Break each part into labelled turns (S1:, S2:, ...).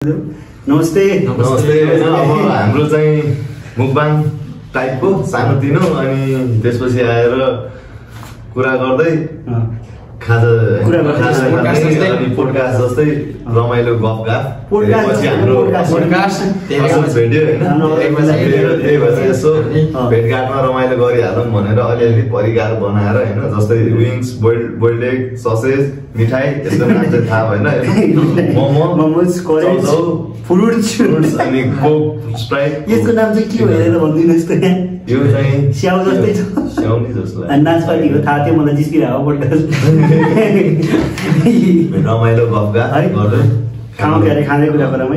S1: नमस्ते
S2: नमस्ते अब हाम्रो चाहिँ मुकबाङ टाइपको सानोतिनो अनि त्यसपछि आएर कुरा गर्दै खाजा अनि पोडकास्ट जस्तै रमाइलो गफगाफ पछि हाम्रो भेट्यो होइन त्यही भएर यसो भेटघाटमा रमाइलो गरिहालौँ भनेर अलिअलि परिकार बनाएर होइन जस्तै विङ्स बोइल्ड एग ससेज मिठाई यस्तो नाम चाहिँ थाहा भएन
S1: मोमो फ्रुट्स
S2: अनि कोक स्प्राइट
S1: यसको नाम चाहिँ के हो हेरेर भनिदिनुहोस् त
S2: यो चाहिँ
S1: स्याउ जस्तै छ
S2: स्याउनी जस्तो
S1: नाचपाती हो थाहा थियो मलाई जिस्किरहेको पोडकास्ट
S2: रमाइलो गफगाफ गर्दै
S1: खाउँ क्यारे खाँदै कुरा गरौँ है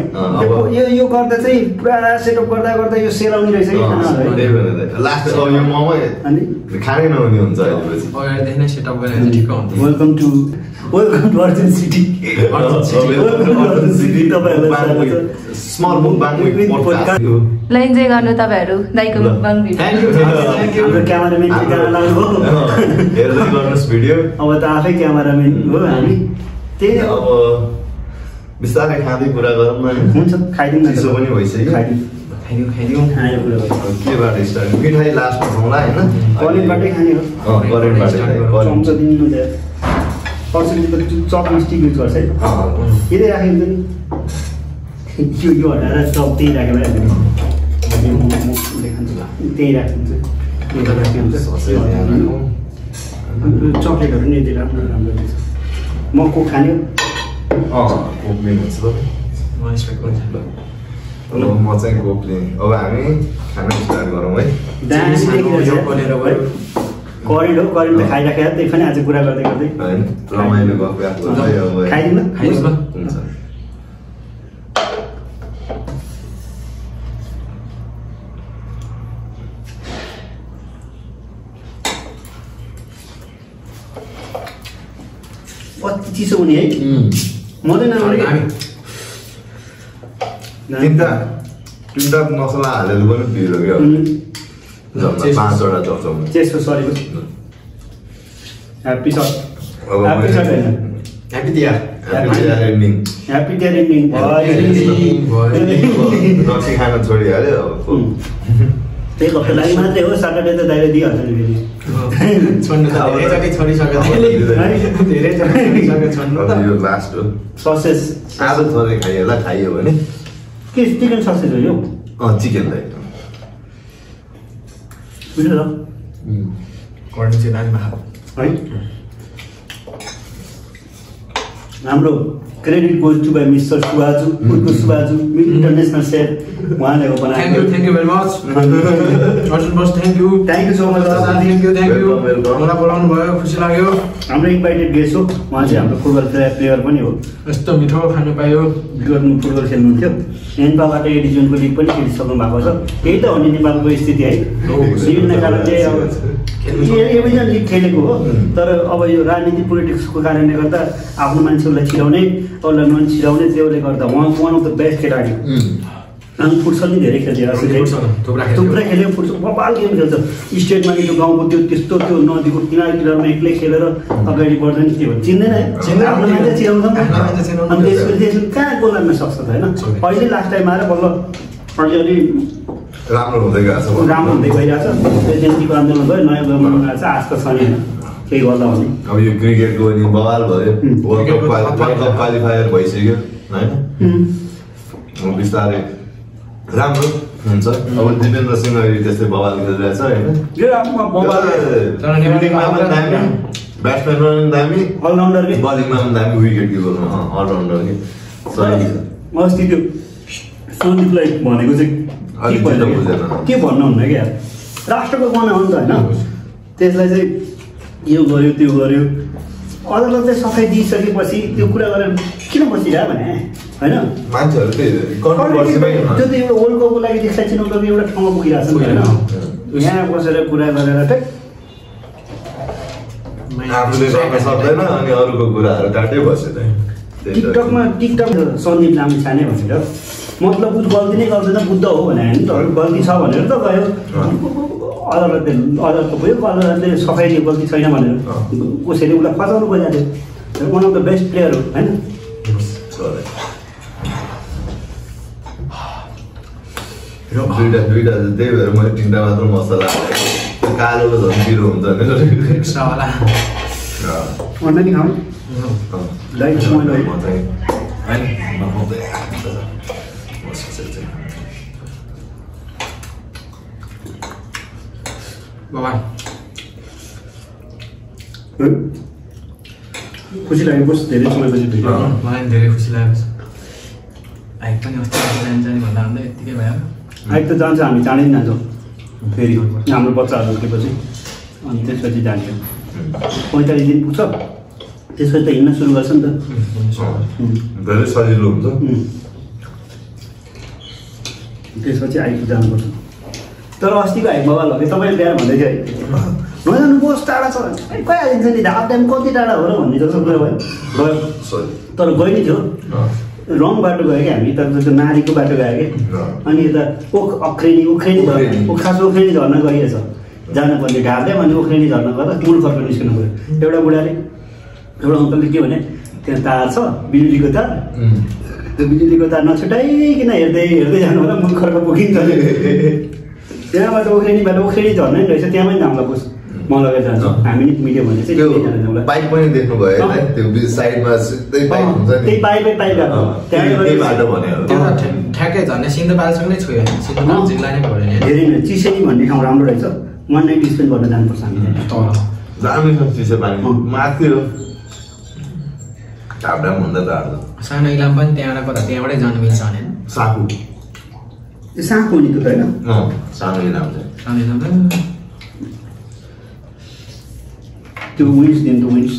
S1: यो गर्दा चाहिँ पुरा सेटअप गर्दा गर्दा यो सेल आउने रहेछ कि
S2: लास्ट अब यो मोमो खानै नहुने हुन्छ
S3: अगाडिदेखि नै सेटअप गरेर ठिक हुन्छ
S1: welcome to Arjun city
S2: small mukbang podcast
S4: ल इन्जोय गर्नु तपाईहरु दाइको मुकबाङ भिडियो
S1: हाम्रो क्यामेराम्यान चाहिँ गाना लाग्नु हो
S2: हेर्दै गर्नुस् भिडियो
S1: अब त आफै क्यामेराम्यान हो हामी त्यही
S2: अब बिस्तारै खाँदै कुरा गरौँ न
S1: हुन्छ खाइदिउँ न
S2: चिसो पनि भइसक्यो
S1: खाइदिउँ खाएर कुरा गरौँ
S2: केबाट स्टार्ट मिठाई लास्टमा खाउँला होइन
S1: करेन्टबाटै खाने हो
S2: करेन्टबाट
S1: चम्चा दिनु त पर्सेन्ट त चप स्टिक युज गर्छ है यतै राखेको हुन्छ नि यो हटाएर चप त्यही राखेर त्यही राखिदिन्छ चक्लेटहरू नि यति राम्रो राम्रो रहेछ म कोक खाने
S2: कोक लिनुहुन्छ म चाहिँ कोक लिएँ अब हामी खाना स्टार्ट गरौँ है
S1: करेन्ट हो करेन्ट त खाइराखेर त्यही पनि आज कुरा गर्दै गर्दै
S2: होइन रमाइलो गफगाफ गर्दै अब
S1: खाइदिउँ न
S2: हुन्छ
S1: कति चिसो हुने है मदैन
S2: तिनवटा मसला हालेर पनि पिरो क्या पाँचवटा चम्चा
S1: त्यसको सरेको ह्याप्पी सट ह्याप्पी सट होइन
S3: ह्याप्पी दिया
S2: एन्डिङ
S1: ह्याप्पी टेयर एन्डिङ
S2: रक्सी खान छोडिहाल्यो अब
S1: त्यही हप्ता लागि मात्रै हो सटरडे त दाइले दिइहाल्छ नि
S2: फेरि यो लास्ट हो
S1: ससेज
S2: आज थोरै खाइएला खाइयो भने
S1: के चिकन ससेज हो यो
S2: चिकन दाइ
S1: बुझ्नु त
S3: करेन्ट चाहिँ दामी
S1: है हाम्रो credit goes to by mister Subaju उर्को सुबाजु इन्टरनेसनल सेफ उहाँले हो बनाएको
S3: thank you very much Arjun बस thank you
S1: so much
S3: thank you मलाई बोलाउनु भयो खुसी लाग्यो
S1: हाम्रो इन्भाइटेड गेस्ट हो उहाँ चाहिँ हाम्रो फुटबल प्लेयर पनि हो
S3: यस्तो मिठो खानु पायो
S1: गर्नु फुटबल खेल्नुहुन्थ्यो एनपाबाट एडिजनको लिग पनि खेलिसक्नु भएको छ त्यही त हो नि नेपालको स्थिति है विभिन्न कारणले अब एभेजन लिग खेलेको हो तर अब यो राजनीति पोलिटिक्सको कारणले गर्दा आफ्नो मान्छेहरूलाई छिराउने अरूलाई नछिराउने त्यसले गर्दा वान अफ द बेस्ट खेलाडी अनि फुटसल नि धेरै खेल्छ थुप्रै खेल्यो फुटसल बबाल गेम खेल्छ स्टेटमा नि त्यो गाउँको त्यो त्यस्तो त्यो नदीको किनारमा एक्लै खेलेर अगाडि बढ्दा नि के भन्छ चिन्दैन है आफ्नो मान्छे चिराउँछ अनि त्यसपछि कहाँ गोल लाग्न सक्छ त होइन अहिले लास्ट टाइम आएर बल्ल अलिअलि
S2: राम्रो हुँदै गएको छ
S1: गइरहेछ प्रेसिडेन्सीको आन्दोलन भयो नयाँ गभर्मेन्ट आएको छ आश त छ नि केही गर्दा भने
S2: अब यो क्रिकेटको नि बवाल भयो वर्ल्ड कप क्वालिफायर भइसक्यो होइन बिस्तारै राम्रो हुन्छ अब दिपेन्द्र सिंह अहिले त्यस्तै बवाल खेलिरहेछ होइन ब्याट्सम्यानमा पनि दामी
S1: अलराउन्डर
S2: बलिङमा पनि दामी विकेट किपरमा अलराउन्डर कि
S1: अस्ति त्यो सन्दीपलाई भनेको चाहिँ के भन्नुहुन्न क्या राष्ट्रको गहना हो नि त होइन त्यसलाई चाहिँ यो गर्यो त्यो गर्यो अदालतले सफाइ दिइसकेपछि त्यो कुरा गरेर किन बसिरह्यो भने होइन
S2: मान्छेहरू
S1: त्यो त एउटा वर्ल्ड कपको लागि त्यसलाई चिनाउनु एउटा ठाउँमा पुगिरहेको छ नि होइन यहाँ बसेर कुरा गरेर चाहिँ
S2: आफूले गर्न सक्दैन अनि अरूको कुराहरू काटै बसेर
S1: टिकटक सन्दीप लामिछाने भनेर मतलब गल्ती नै गर्दैन बुद्ध हो भने होइन त गल्ती छ भनेर त गयो अदालतले गयो अदालतले सफाइ दियो गल्ती छैन भनेर कसैले उसलाई फसाउनु गइरहेको थियो one of the best player हो होइन
S2: दुईटा त्यही भएर मैले 3टा मात्र मसला हालेँ कालो झन् पिरो हुन्छ नि
S3: एक्स्ट्रा वाला
S1: अन्त नि खाऊ दाइ मैले
S2: म चाहिँ हैन नखाउँदै
S3: बाबा
S1: खुसी लाग्यो बस धेरै समयपछि भेट्यो
S3: मलाई पनि धेरै खुसी लागेको छ आइक पनि अस्ति जान्छ नि भन्दा भन्दै यत्तिकै भयो
S1: आइक त जान्छ हामी चाँडै जान्छौँ फेरि हाम्रो बच्चाहरू हुर्केपछि अनि त्यसपछि जान्छौँ 45 दिन पुग्छ त्यसपछि त हिँड्न सुरु गर्छ नि त
S2: धेरै सजिलो हुन्छ
S1: त्यसपछि आइक जानुपर्छ तर अस्तिको हाइक बाबा लगे तपाईँले बिहान भन्दै थियो है नजानुहोस् टाढा छ गइहालिन्छ नि धाप टाइम कति टाढा हो र भन्ने जस्तो कुरा भयो गयो तर गइ नै थियो रङ बाटो गयो क्या हामी त त्यो नारीको बाटो गयो कि अनि यता उख्रेनी भयो खास उख्रेनी झर्न गइएछ जानुपर्ने ढाल्दै भने उख्रेनी झर्न गर्दा मूल फर्क निस्किनु पऱ्यो एउटा बुढाले एउटा अङ्कलले के भने त्यहाँ तार छ बिजुलीको तार त्यो बिजुलीको तार नछुटाइकन हेर्दै हेर्दै जानु होला मूल खर्क पुगिन्छ त्यहाँबाट उख्रेनी झर्नै रहेछ त्यहाँ पनि नाम लगोस् म लगेर जान्छु हामी नि मिल्यो भने चाहिँ
S2: पाइप पनि देख्नु भयो त्यो साइडमा सिधै पाइप हुन्छ नि
S1: त्यही पाइपै पाइप गएको
S2: त्यही बाटो भन्यो
S3: त्यो त ठ्याक्कै झन् सिन्धुपाल्सँगै छोयो सिन्धुपाल जिल्ला नै पऱ्यो नि
S1: धेरै नै चिसेनी भन्ने ठाउँ राम्रो रहेछ 190 स्पेन्ड गर्न जानुपर्छ हामीले
S3: तल
S2: दामी छ चिसो पानी माथि हो ढाबडाम भन्दा त हार्छ
S3: सानो इलाम पनि त्यहाँबाटै जानु मिल्छ भने
S2: साकु
S1: त्यो साँपको नि त होइन
S2: सानो इलाम छ
S3: सानो इलाम त
S1: त्यो विन्स दिनु त विन्स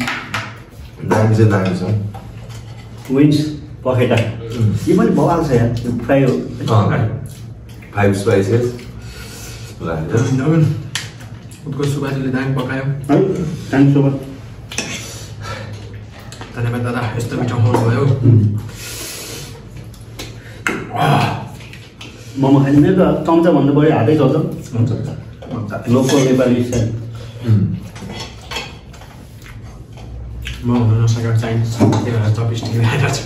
S2: दामी छ
S1: विन्स पखेटा यो पनि बवाल छ यार त्यो फ्राई हो
S2: 5 स्पाइसेस
S3: उत्को सुबाजीले दामी पकायो
S1: है थ्याङ्क सो मच
S3: धन्यवाद दादा यस्तो मिठो खुवाउनु भयो
S1: मोमो खाने मेरो त चम्चा भन्दा बढी हातै चल्छ लोकल नेपाली स्टाइल
S3: म हुन नसकेको चाइनिज त्यही भएर चपस्टिक ल्याएर छु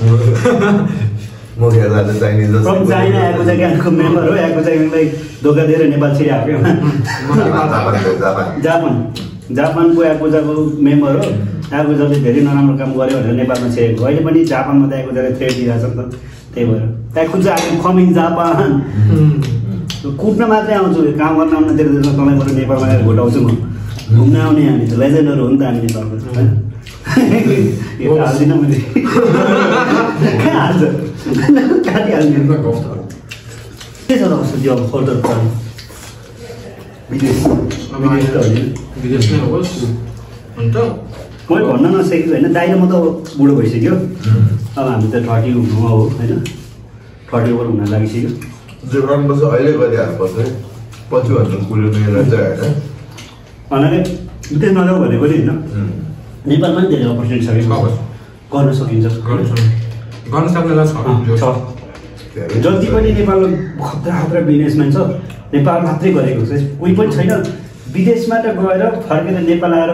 S2: म हेर्दा त चाइनिज
S1: फ्रम चाइना आएको चाहिँ यहाँको मेम्बर हो आएको चाहिँ धोका दिएर नेपाल छिरे आएको जापानको याकुजाको मेम्बर हो याकुजाले धेरै नराम्रो काम गर्यो भनेर नेपालमा छिरेको अहिले पनि जापानमा त याकुजाले थ्रेट दिइरहेको छ नि त त्यही भएर याकुजा कमिङ जापान कुट्न मात्रै आउँछु काम गर्न आउन धेरै तँलाई बरु नेपालमा आएर घोटाउँछु म घुम्न आउने हामी त लेजेन्डहरू हो नि त हामी नेपालको होइन यो त हाल्दिनँ मैले कहाँ हाल्छ काटिहाल्नु के छ त कस्तो त्यो अब फर्दर प्लान विदेश
S3: विदेश नै होस् अन्त
S1: मैले भन्न नसकेको होइन दाइ र म त बुढो भइसक्यो अब हामी त 30 हुनुमा हो होइन 30 ओभर हुन लागिसक्यो
S2: जो गर्नुपर्छ अहिले गरिहाल्नुपर्छ है पछि भन्नु कुरो नै रहेछ होइन
S1: भन्नाले विदेश नजाऊ भनेको नि होइन नेपालमा पनि धेरै अपर्च्युनिटी छ कि गर्न सकिन्छ
S3: गर्न सक्नेलाई छ
S1: जति पनि नेपालमा खतरा बिजनेसम्यान छ नेपाल मात्रै गरेको छ कोही पनि छैन विदेशबाट गएर फर्केर नेपाल आएर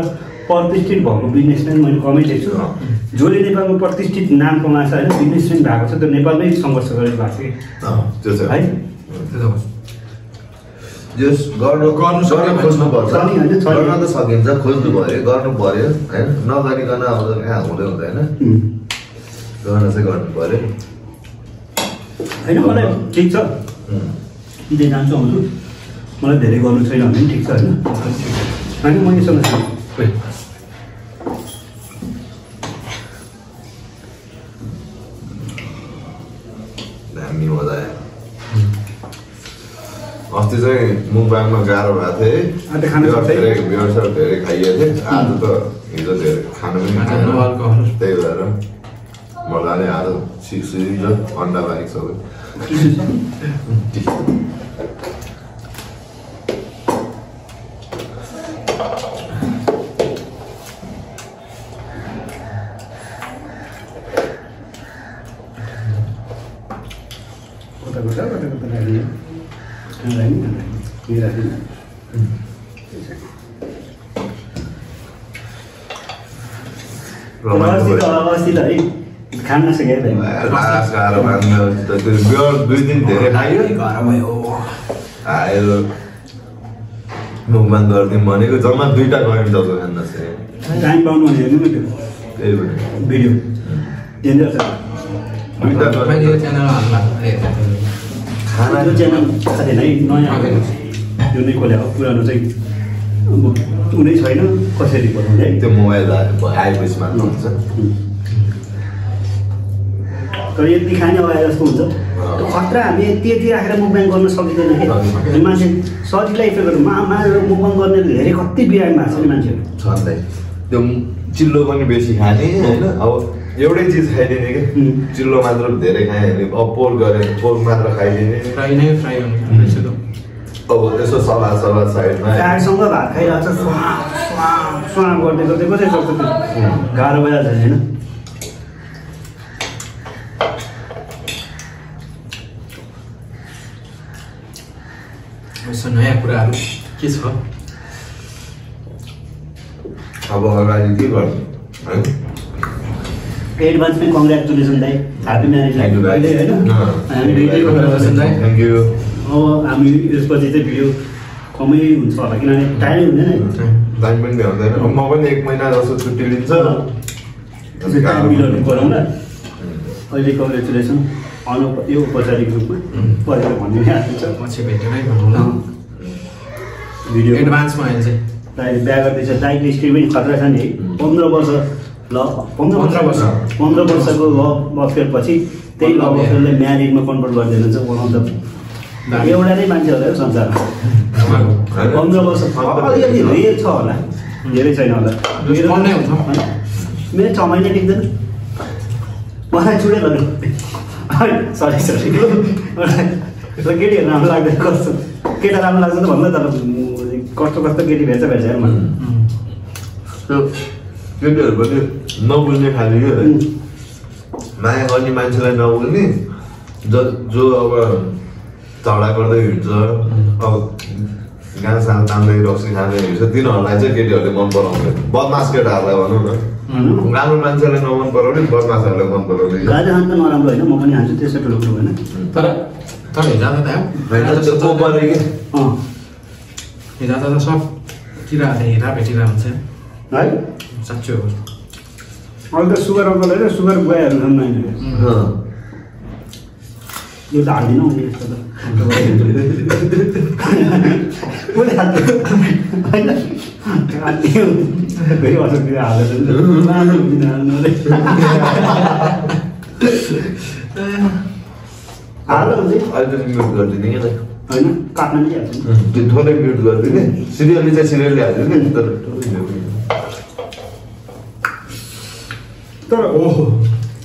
S1: प्रतिष्ठित भएको बिजनेसम्यान मैले कमै देख्छु जसले नेपालमा प्रतिष्ठित नाम कमाएको छ होइन बिजनेसम्यान भएको छ त्यो नेपालमै सङ्घर्ष गरेर भएको
S2: त्यो छ
S1: है
S2: जस गर्न खोज्नुपर्छ गर्न त सकिन्छ खोज्नु पर्यो गर्नु पर्यो होइन नगरिकन अब कहाँ हुँदैन गर्न चाहिँ गर्नु पर्यो
S1: होइन मलाई ठिक छ दिँदै जान्छु आउँछु मलाई धेरै गर्नु छैन भने पनि ठिक छ होइन होइन म योसँग
S2: दामी मजा आयो अस्ति चाहिँ मुखबाङमा गाह्रो भएको थियो धेरै खाइएको थियो आज त हिजो धेरै खानु पनि त्यही भएर मजाले आज सिक्सिन्छ अन्डा बाहेक सबै
S1: अस्ति त है खान नसके
S2: लास गाह्रो भाङ्यो त्यो 2 दिन धेरै खायो आयो मुखबाङ गरिदिउँ भनेको जम्मा 2टा गयौँ जब खान नसके
S1: टाइम पाउनु भने हेर्नु न त्यो
S2: त्यही भएर
S1: भिडियो डेन्जर छ
S2: 2टा
S3: मैले यो च्यानल हाल्ला
S2: खाना
S1: त्यो च्यानल छैन है नयाँ यो नै खोले हो पुरानो चाहिँ कुनै छैन कसरी बनाउने है
S2: त्यो मोबाइल आएपछि मात्र हुन्छ
S1: तर यति खाने अगाडि जस्तो हुन्छ त्यो खतरा हामी त्यति राखेर मुभमेन्ट गर्न सकिँदैन कि मान्छे शरीरलाई इफेक्ट गर्नु मुभमेन्ट गर्ने धेरै कति बिरामी भएको छ नि मान्छेहरू
S2: छँदै त्यो चिल्लो पनि बेसी खाने होइन अब एउटै चिज खाइदिने कि चिल्लो मात्र धेरै खायो भने अब पोर्क गऱ्यो पोर्क मात्र खाइदिने
S3: फ्राई नै फ्राई गर्नु
S2: अब यसो सलाद साइडमा
S1: गाडीसँग भात खाइरहेको छ स्वा गर्दै गर्दै कसरी सक्छ त्यो गाह्रो भइरहेको छ होइन
S3: यसो नयाँ कुराहरू के छ
S2: अब अगाडि के गर्नु है
S1: एडभान्समै कङ्ग्रेचुलेसन दाइ ह्याप्पी म्यारेज
S2: थ्याङ्क यू भाइ
S1: होइन हामी दुइटै
S2: थ्याङ्क यू
S1: अब हामी यसपछि चाहिँ भिडियो कमै हुन्छ होला किनभने टाइमै हुँदैन
S2: टाइम पनि भ्याउँदैन म पनि 1 महिना जस्तो छुट्टी लिन्छ
S1: टाइम मिलाउनु गरौँ ल अहिले कङ्ग्रेचुलेसन यो औपचारिक रूपमा परेर भन्ने आएको
S3: पछि भेटेरै भनौँ न
S1: भिडियो
S3: एडभान्समा अहिले चाहिँ
S1: दाइ बिहा गर्दैछ दाइको स्किल पनि खतरा छ नि 15 वर्ष ल 15 वर्षको लभ अफेयर पछि त्यही लभ अफेयरलाई म्यारिडमा कन्भर्ट गरिदिनु चाहिँ वान अफ द एउटा नै मान्छे होला संसारमा 15 वर्ष अलिअलि रेयर छ होला धेरै छैन होला मेरो 6 महिना टिक्दैन मलाई चुडे लग्यो सरी केटीहरू राम्रो लाग्दैन कस्तो केटा राम्रो लाग्छ त भन्दा तर कस्तो केटी भेट्छ हेर मलाई
S2: त्यो केटीहरू पनि नबुझ्ने खाले के माया गर्ने मान्छेलाई नबुझ्ने जो अब झगडा गर्दै हिँड्छ अब घाँस तान्दै रक्सी खाँदै हिँड्छ तिनीहरूलाई चाहिँ केटीहरूले मन पराउने बदमास केटाहरूलाई भनौँ न राम्रो मान्छेलाई नमन पराउने बदमासहरूलाई मन पराउने
S1: गाजा खान त नराम्रो होइन म पनि हान्छु त्यसो ठुलो कुरो होइन
S3: तर हिजो त हिजो त सब किरा हेरा भेटिरहेको हुन्छ
S1: है
S3: साँच्चै हो
S1: अहिले त सुगर अङ्कल होइन सुगर गएहरू छन् नानी यो त हाल्दिनँ नि यस्तो त फेरि असुविधा हालेर हाल्दा हुन्छ
S2: अहिले त म्युट गरिदिने कि
S1: होइन काट्न पनि हाल्छ
S2: त्यो थोरै म्युट गरिदिने सिरियली चाहिँ सिरियली हालिदिने तर
S1: ओहो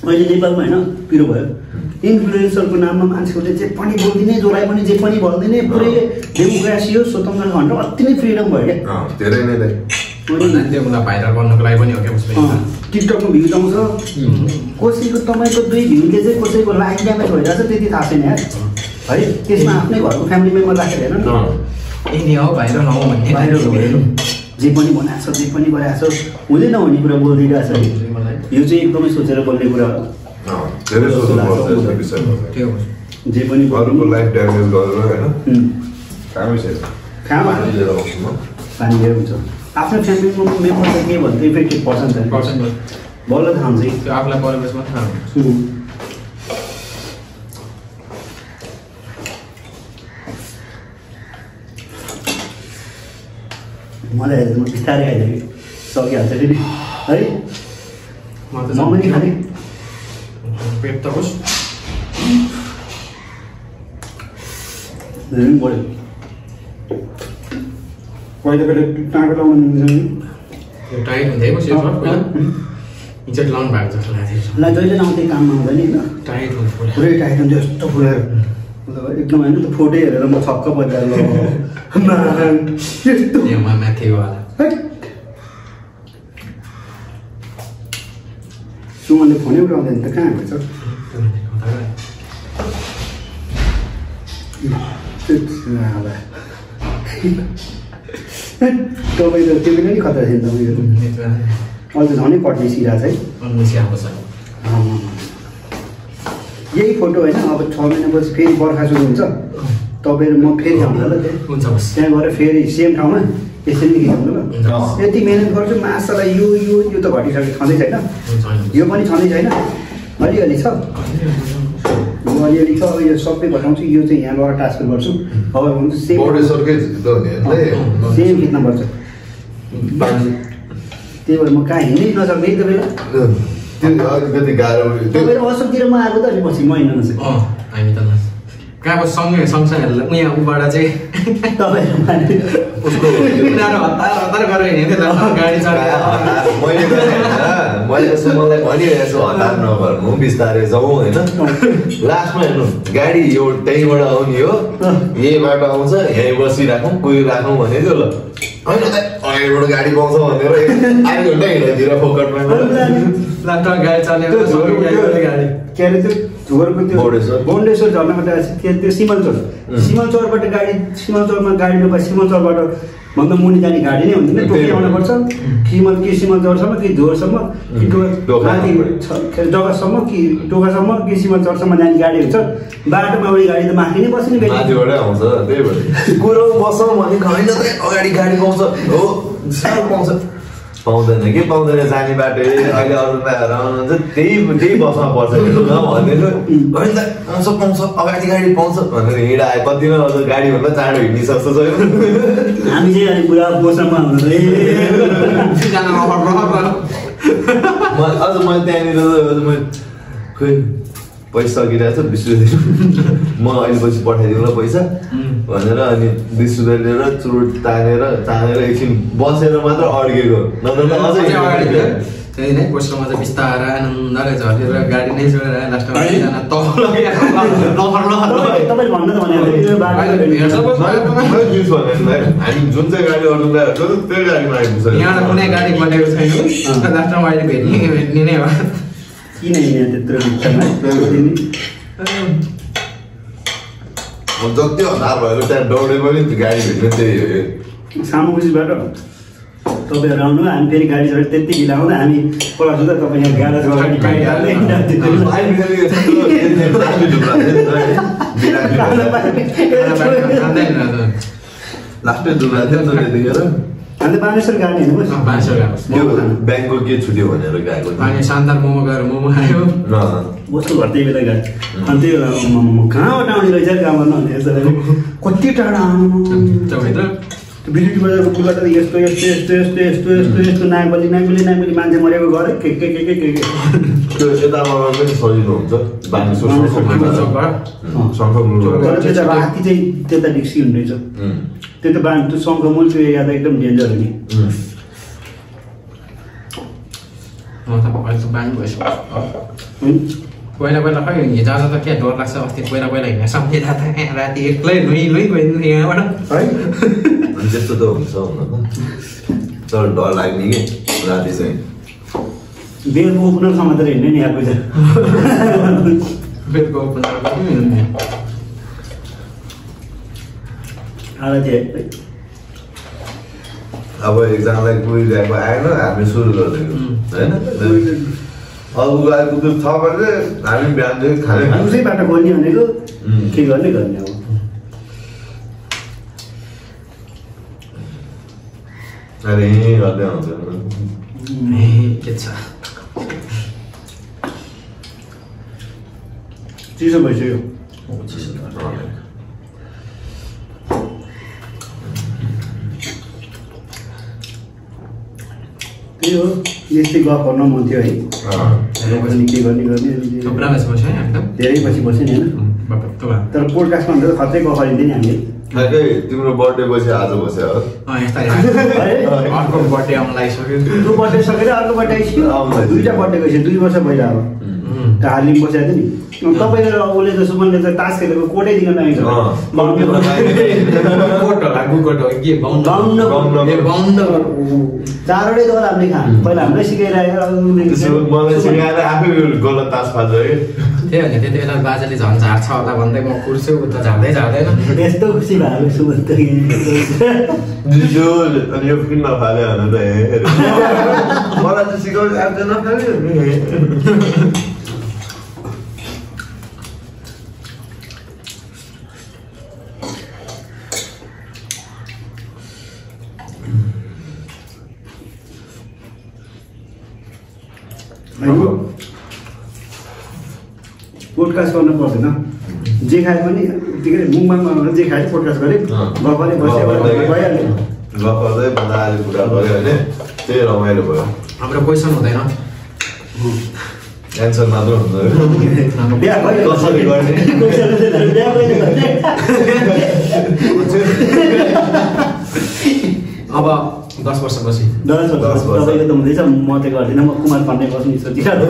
S1: अहिले नेपालमा होइन पिरो भयो इन्फ्लुएन्सरको नाममा मान्छेहरूले जे पनि बोलिदिने जसलाई पनि जे पनि भनिदिने पुरै डेमोक्रेसी हो स्वतन्त्र भनेर अति नै फ्रिडम भयो क्या
S2: धेरै नै
S3: भाइरल गर्नुको लागि पनि हो क्या
S1: टिकटकमा भ्युज आउँछ कसैको तपाईँको 2 भ्युजले चाहिँ कसैको लाइफ ड्यामेज भइरहेछ त्यति थाहा छैन यार है त्यसमा आफ्नै घरको फ्यामिली मेम्बर राखेर हेर्नु
S3: यही हो भाइरल हो भन्ने
S1: भाइरल हो जे पनि बनाएको छ जे पनि गरेको छ हुँदैन हुने कुरा बोलिदिरहेको छ यो चाहिँ एकदमै सोचेर बोल्ने कुरा हो
S2: धेरै सोच्नुपर्छ यसको विषयमा
S1: जे पनि
S2: अरूको लाइफ ड्यामेज गरेर होइन कामै छैन
S1: पानी लिएर हुन्छ आफ्नो फ्यामिली मेम्बर चाहिँ के भन्छ इफेक्टिभ पर्छ नि त बल्ल थाहा हुन्छ
S3: त्यो आफूलाई परिवेश मात्र थाहा हुन्छ
S1: मलाई म बिस्तारै आइदिएँ कि सकिहाल्छ फेरि है म पनि खाने
S3: पेट त होस्
S1: धेरै बढ्यो पहिला टाँगो लाउनु
S3: यो टाइट हुँदै बस्यो पहिला इज्जत लाउनु भएको जस्तो लाग्छ
S1: ल जहिले लाउँदै काममा हुँदैन नि
S3: टाइट हुन्छ
S1: पुरै टाइट हुन्छ यस्तो फुलेर एकदम होइन त्यो फोटो हेरेर म छक्क परिरहेको यस्तो
S3: माथि वाला
S1: सुमनले फोनै उठाउँदैन त कहाँ हुन्छ तपाईँ त त्यो पनि खतरा थियो नि तपाईँहरू अहिले त झनै कट्ने सिरा चाहिँ
S3: आउँछ
S1: यही फोटो होइन अब 6 महिनापछि फेरि बर्खा सुरु हुन्छ तपाईहरु म फेरि आउँला ल
S3: हुन्छ बस
S1: त्यहाँ गएर फेरि सेम ठाउँमा यसरी खिचाउनु ल यति मेहनत गर्छु मासला यो त घटिसक्यो छँदै छैन यो पनि छँदै छैन अलिअलि छ अलिअलि छ अब यो सबै घटाउँछु यो चाहिँ यहाँबाट ट्रान्सफर गर्छु अब हुन्छ सेम
S2: बोर्डेसरकै
S1: सेम खिच्नुपर्छ त्यही भएर म कहाँ हिँड्नै नसक्ने त बेला
S2: अलिकति गाह्रो
S1: तपाईहरु असोकतिर म आएको त अनि पछि म हिँड्न नसक्ने
S3: हामी त कहाँको सँगसँगै यहाँ उबाट चाहिँ उसको हतार गरेर हिँड्थ्यो गाडी चढेर
S2: मैले यसो मलाई भनिरहेको छु हतार नगर्नु बिस्तारै जाउँ होइन लास्टमा हेर्नु गाडी यो त्यहीँबाट आउने हो यही बाटो आउँछ यहीँ बसिराखौँ कोही राखौँ भनेको ल होइन अगाडिबाट गाडी पाउँछ भनेर आधी घन्टा हिँडाइदिएर फोकटमा
S3: गाडी चलेको गाडी
S1: के अरे त्यो झोरको त्यो बोन्डेश्वर झर्नाबाट त्यो सिमल चौरबाट गाडी सिमल चौरमा गाडी नपाए सिमल चौरबाट भन्दा मुनि जाने गाडी नै हुँदैन टोकी आउनुपर्छ सिमल चौरसम्म कि झोरसम्म कि जग्गासम्म कि टोकासम्म कि सिमल चौरसम्म जाने गाडी हुन्छ बाटोमा एउटै गाडी त माथि नै बस्ने
S2: माथिबाटै आउँछ त्यही भएर कुरो बसौँ भनेको होइन अगाडि गाडी पाउँछ हो साह्रो पाउँछ पाउँदैन कि पाउँदैन जाने बाटो अहिले अरू बाटोहरू आउनुहुन्छ त्यही बसमा पर्छ भनेको होइन त पाउँछ अगाडि गाडी पाउँछ भनेर हिँडाए कतिमा अझ गाडीभन्दा चाँडो हिँडिसक्छ
S1: हामी चाहिँ अहिले पुरा बसमा
S2: अझ मैले त्यहाँनिर खोइ पैसा सकिरहेको छ 20 रुपियाँ म अहिले पछि पठाइदिउँ ल पैसा भनेर अनि 20 रुपियाँ लिएर चुरुट तानेर एकछिन बसेर मात्र अड्केको
S3: त्यही नै पोस्टरमा चाहिँ बिस्तारै आनन्दले झरेर गाडी नै जोडेर लास्टमा
S2: हामी जुन चाहिँ गाडी अड्नुलाई त्यो गाडीमा आइपुग्छ
S3: यहाँबाट कुनै गाडी बनेको छैन लास्टमा अहिले भेट्ने नै हो
S1: किन हिँड्यो त्यत्रो बित्थामा
S2: जति हतार भएको त्यहाँ दौडे पनि गाडी भेट्ने त्यही हो
S1: सामुसीबाट तपाईँहरू आउनु हामी फेरि गाडी चढेर त्यति ढिला आउँदा हामी पलाउँछु त तपाईँ यहाँ ग्यारेज
S2: लास्टै दुब्ला थियो त्यतिखेर
S1: अन्त बानेश्वर गाडी
S2: ब्याङ्कको के छुट्यो भनेर गएको
S3: अनि शानदार मोमो गएर मोमो खायो
S1: बस्नु घर त्यही बेला गयो अनि त्यो कहाँबाट आउने रहेछ काम गर्नु कति टाढा आउनु बिजुली बजारको पुलबाट यस्तो नागबली मान्छे मरेको गरे के
S2: त्यो यतामा पनि सजिलो हुन्छ
S1: राति चाहिँ त्यता डिक्सी हुने रहेछ त्यो त त्यो शङ्खमूल त्यो याद एकदम डेन्जर हो नि
S3: पहिला खै हिजो आज त क्या डर लाग्छ अस्ति पहिला हिँड्न सम्झिँदा त राति एक्लै लुई गइदिनु यहाँबाट
S2: है त्यस्तो त हुन्छ हुन त तर डर लाग्ने कि राति चाहिँ
S1: बेलको ओपनरसँग मात्र हिँड्ने नि आएको छ
S3: बेलको ओपनर
S2: अब एकजनालाई कुरिरहेको आएन हामी सुरु गरिदिएको होइन अरूको आइपुग्नु छ भने हामी बिहान चाहिँ खाने
S1: उसै बाटो गर्ने भनेको के गर्ने अब
S2: अरे यहीँ गर्दै आउँछ
S3: के छ
S1: चिसो भइसक्यो त्यही हो यस्तै गफ गर्न मन थियो है के गर्ने धेरै पछि बस्यो नि होइन तर पोडकास्टमा त खतरै गफ गरिदियो नि हामीले
S2: तिम्रो बर्थडे पछि आज बस्यो
S3: अर्को बर्थडे आउनु लागिसक्यो
S1: त्यो बर्थडे सकेर अर्को बर्थडे आइसक्यो दुईवटा बर्थडे गइसक्यो 2 वर्ष पहिला अब हालिम बसेको थियो नि तपाईले र उसले जस्तो मैले त तास खेलेको कोटै दिन नआइन्छ चारवटै दल हामीले खा पहिला हामीलाई
S2: सिकाएर आफै गलत तास खान्छ है
S3: त्यही भने त्यति बेला बाजेले झन् झार्छ होला भन्दै म कुर्छु त झार्दै झार्दैन
S1: यस्तो खुसी भएको छु भन्दा
S2: अनि यो किन नफाले भने त मलाई चाहिँ सिकाउनु आउँछ नफाल्यो
S1: पोडकास्ट गर्न पर्दैन जे खाए पनि त्यतिकै मुङमाङमा जे खाए पोडकास्ट गरे गफले बस्यो भइहाल्यो
S2: गफ गर्दै मजाले कुरा गऱ्यो भने त्यही रमाइलो भयो
S3: हाम्रो क्वेसन हुँदैन
S2: एन्सर मात्र हुँदैन
S1: बिहा भयो
S2: कसरी गर्ने
S1: बिहा भयो
S3: अब 10 वर्षपछि
S1: 10 वर्ष तपाईँको त हुँदैछ म त गर्दिनँ म कुमार पाण्डे बस्ने सोचिरहेको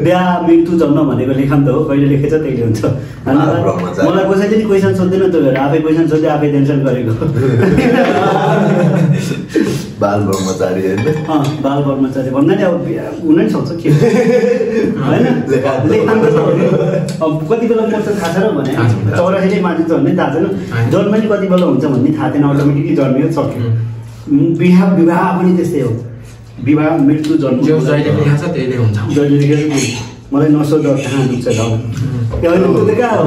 S1: बिहा मृत्यु जन्म भनेको लेखन त हो कहिले लेखेछ त्यही हुन्छ मलाई कसैले नि क्वेसन सोध्दैन त्यो भएर आफै क्वेसन सोध्दै आफै टेन्सन गरेको
S2: बाल ब्रह्मचारी होइन
S1: बाल ब्रह्मचारी भन्दा नि अब हुन नि सक्छ के होइन लेखन त अब कति बेला मर्छ थाहा छ र भने 84 नै मान्छे छ भन्ने थाहा छैन जन्म नि कति बेला हुन्छ भन्ने थाहा छैन अटोमेटिकली जन्मियो सक्यो विवाह पनि त्यस्तै हो विवाह मृत्यु जन्म
S3: जहिले लेखा छ त्यहीले हुन्छ
S1: जहिले मलाई नसोध कहाँ दुख्छ घाउ त्यो कहाँ हो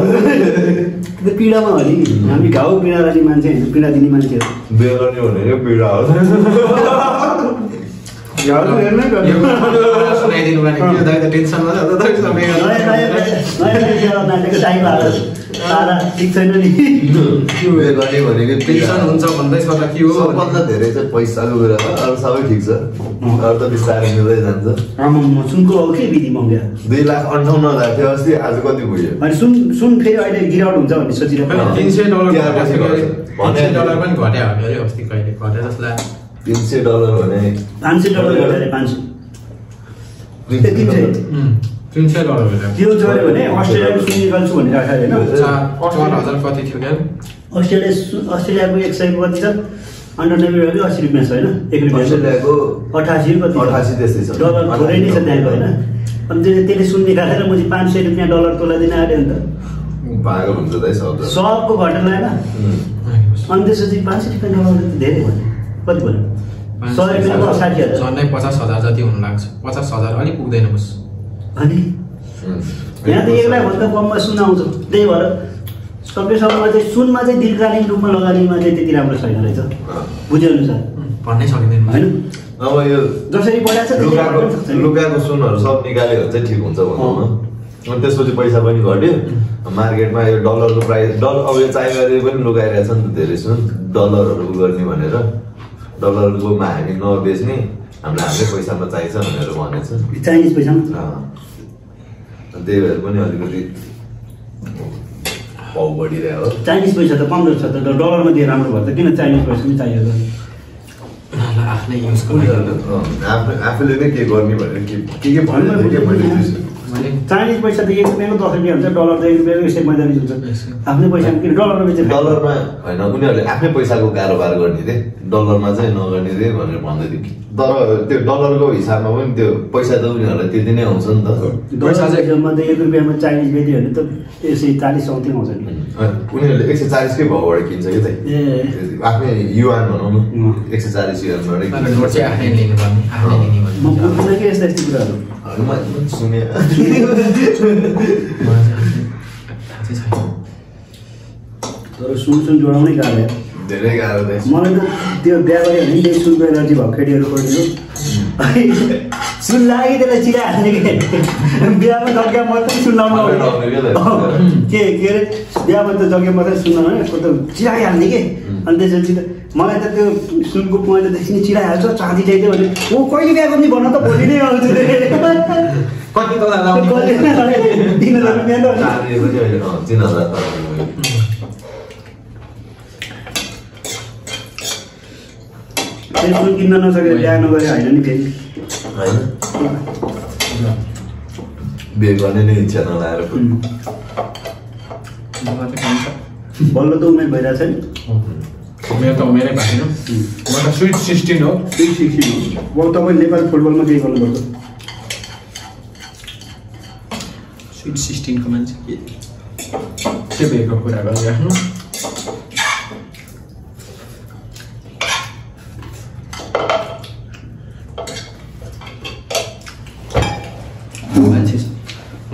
S1: त्यो पीडामा हो नि हामी घाउ पीडा लाने मान्छे होइन पीडा दिने मान्छे हो
S2: बिहे गर्ने भनेको पीडा हो
S3: सुनाइदिनु भने टेन्सन
S1: सारा ठिक छैन नि
S2: बिहे गर्ने भनेको
S3: टेन्सन हुन्छ भन्दैछ त के हो
S2: सबभन्दा धेरै चाहिँ पैसाको कुरा हो अरू सबै ठिक छ अरू त बिस्तारै मिल्दै जान्छ
S1: सुनको अब के विधि मङ्ग्या
S2: 2,58,000 थियो अस्ति आज कति पुग्यो
S1: अनि सुन फेरि अहिले गिरावट हुन्छ भन्ने सोचिरहेको
S3: $300 पनि घट्या हो अरे अस्ति कहिले घट्या जस्तो लाग्यो
S2: $300 भने
S1: $500 घट्यो 500 त्यो जोड्यो भने अस्ट्रेलियाको सुन निकाल्छु भनेर राखेको होइन
S3: 4,000 कति थियो क्या
S1: अस्ट्रेलियाको 100 कति छ अन्डर 90 रुपियाँ 80 रुपियाँ छ होइन 1 रुपियाँ
S2: अस्ट्रेलियाको
S1: 88 कति
S2: 88 त्यस्तै छ
S1: डलर थोरै नै छ त्यहाँको होइन अनि त्यसले सुन निकालेर मैले $500 डलर तोला दिन आँट्यो नि त
S2: भागो हुन्छ दाइ
S1: सबको घटेर आएन अनि त्यसपछि $500 डलर धेरै भयो कति भयो 100 रुपियाँको 60,000
S3: झन्डै 50,000 जति हुन लाग्छ 50,000 अलिक पुग्दैन बस
S1: अनि यहाँ त 1 लाख भन्दा कममा सुन आउँछ त्यही भएर सकेसम्म चाहिँ सुनमा चाहिँ दीर्घकालीन रूपमा लगानीमा चाहिँ त्यति राम्रो छैन रहेछ बुझे अनुसार
S3: भन्नै सकिँदैन
S1: होइन
S2: अब यो
S1: जसरी बढाएको छ
S2: लुगाको सुनहरू सब निकाल्यो भने चाहिँ ठिक हुन्छ भनौँ न अनि त्यसपछि पैसा पनि घट्यो मार्केटमा यो डलरको प्राइस अब यो चाइनाले पनि लुगाइरहेछ नि त धेरै सुन डलरहरू गर्ने भनेर डलरकोमा हामी नबेच्ने हामीलाई हाम्रै पैसामा चाहिन्छ भनेर भनेछ
S1: चाइनिज पैसा
S2: त्यही भएर पनि अलिकति भाउ बढिरहेको हो
S1: चाइनिज पैसा त कमजोर छ त डलरमा दिएर राम्रो भयो त किन चाइनिज पैसा पनि चाहियो
S3: आफ्नै युज
S2: आफूले नै के गर्ने भनेर के भन्नु
S1: चाइनिज पैसा त 1 रुपियाँको 10 रुपियाँ हुन्छ डलर त 1 रुपियाँको यसै मैदानी हुन्छ आफ्नै पैसा किन डलरमा बेच्छ
S2: डलरमा होइन उनीहरूले आफ्नै पैसाको कारोबार गर्ने रे डलरमा चाहिँ नगर्ने रे भनेर भन्दै थियो तर त्यो डलरको हिसाबमा पनि त्यो पैसा त उनीहरूलाई त्यति नै आउँछ नि त
S1: पैसा चाहिँ 1 रुपियाँमा चाइनिज बेच्यो भने त यसै 40 something आउँछ नि
S2: उनीहरूले 140 कै भाउबाट किन्छ कि त आफ्नै युवान भनौँ न 140 युवानबाट
S1: म बुझ्दिनँ कि यस्ता यस्तो कुराहरू
S2: सुने
S1: तर सुन जोडाउनै गाह्रो
S2: धेरै गाह्रो
S1: मलाई त त्यो बिहा गऱ्यो भने त्यही सुनको एलर्जी भएको केटीहरू खोज्यो सुन लागि त्यसलाई चिरा हाल्ने कि बिहामा जग्गा मात्रै सुनाउनु के अरे बिहामा त जग्गा मात्रै सुनाउनु त चिराइहाल्ने कि अनि त्यसपछि त मलाई त त्यो सुनको पहिलादेखि नै चिराइहाल्छ चाँदी चाहियो भने ऊ कहिले बिहा गर्ने भन त भोलि नै आउँछ
S3: कति तला लाउने
S1: 3,000 रुपियाँ त
S2: 3,000
S1: सुन किन्न नसकेर बिहा नगरे होइन नि फेरि
S2: होइन बिहे गर्ने नै इच्छा नलाएर
S1: बल्ल त उमेर भइरहेछ नि
S3: मेरो त उमेरै भएन म त स्विट 16 हो
S1: अब तपाईँ नेपाल फुटबलमा केही गर्नुपर्छ
S3: स्विट 16 को मान्छे के भएको कुरा गरिराख्नु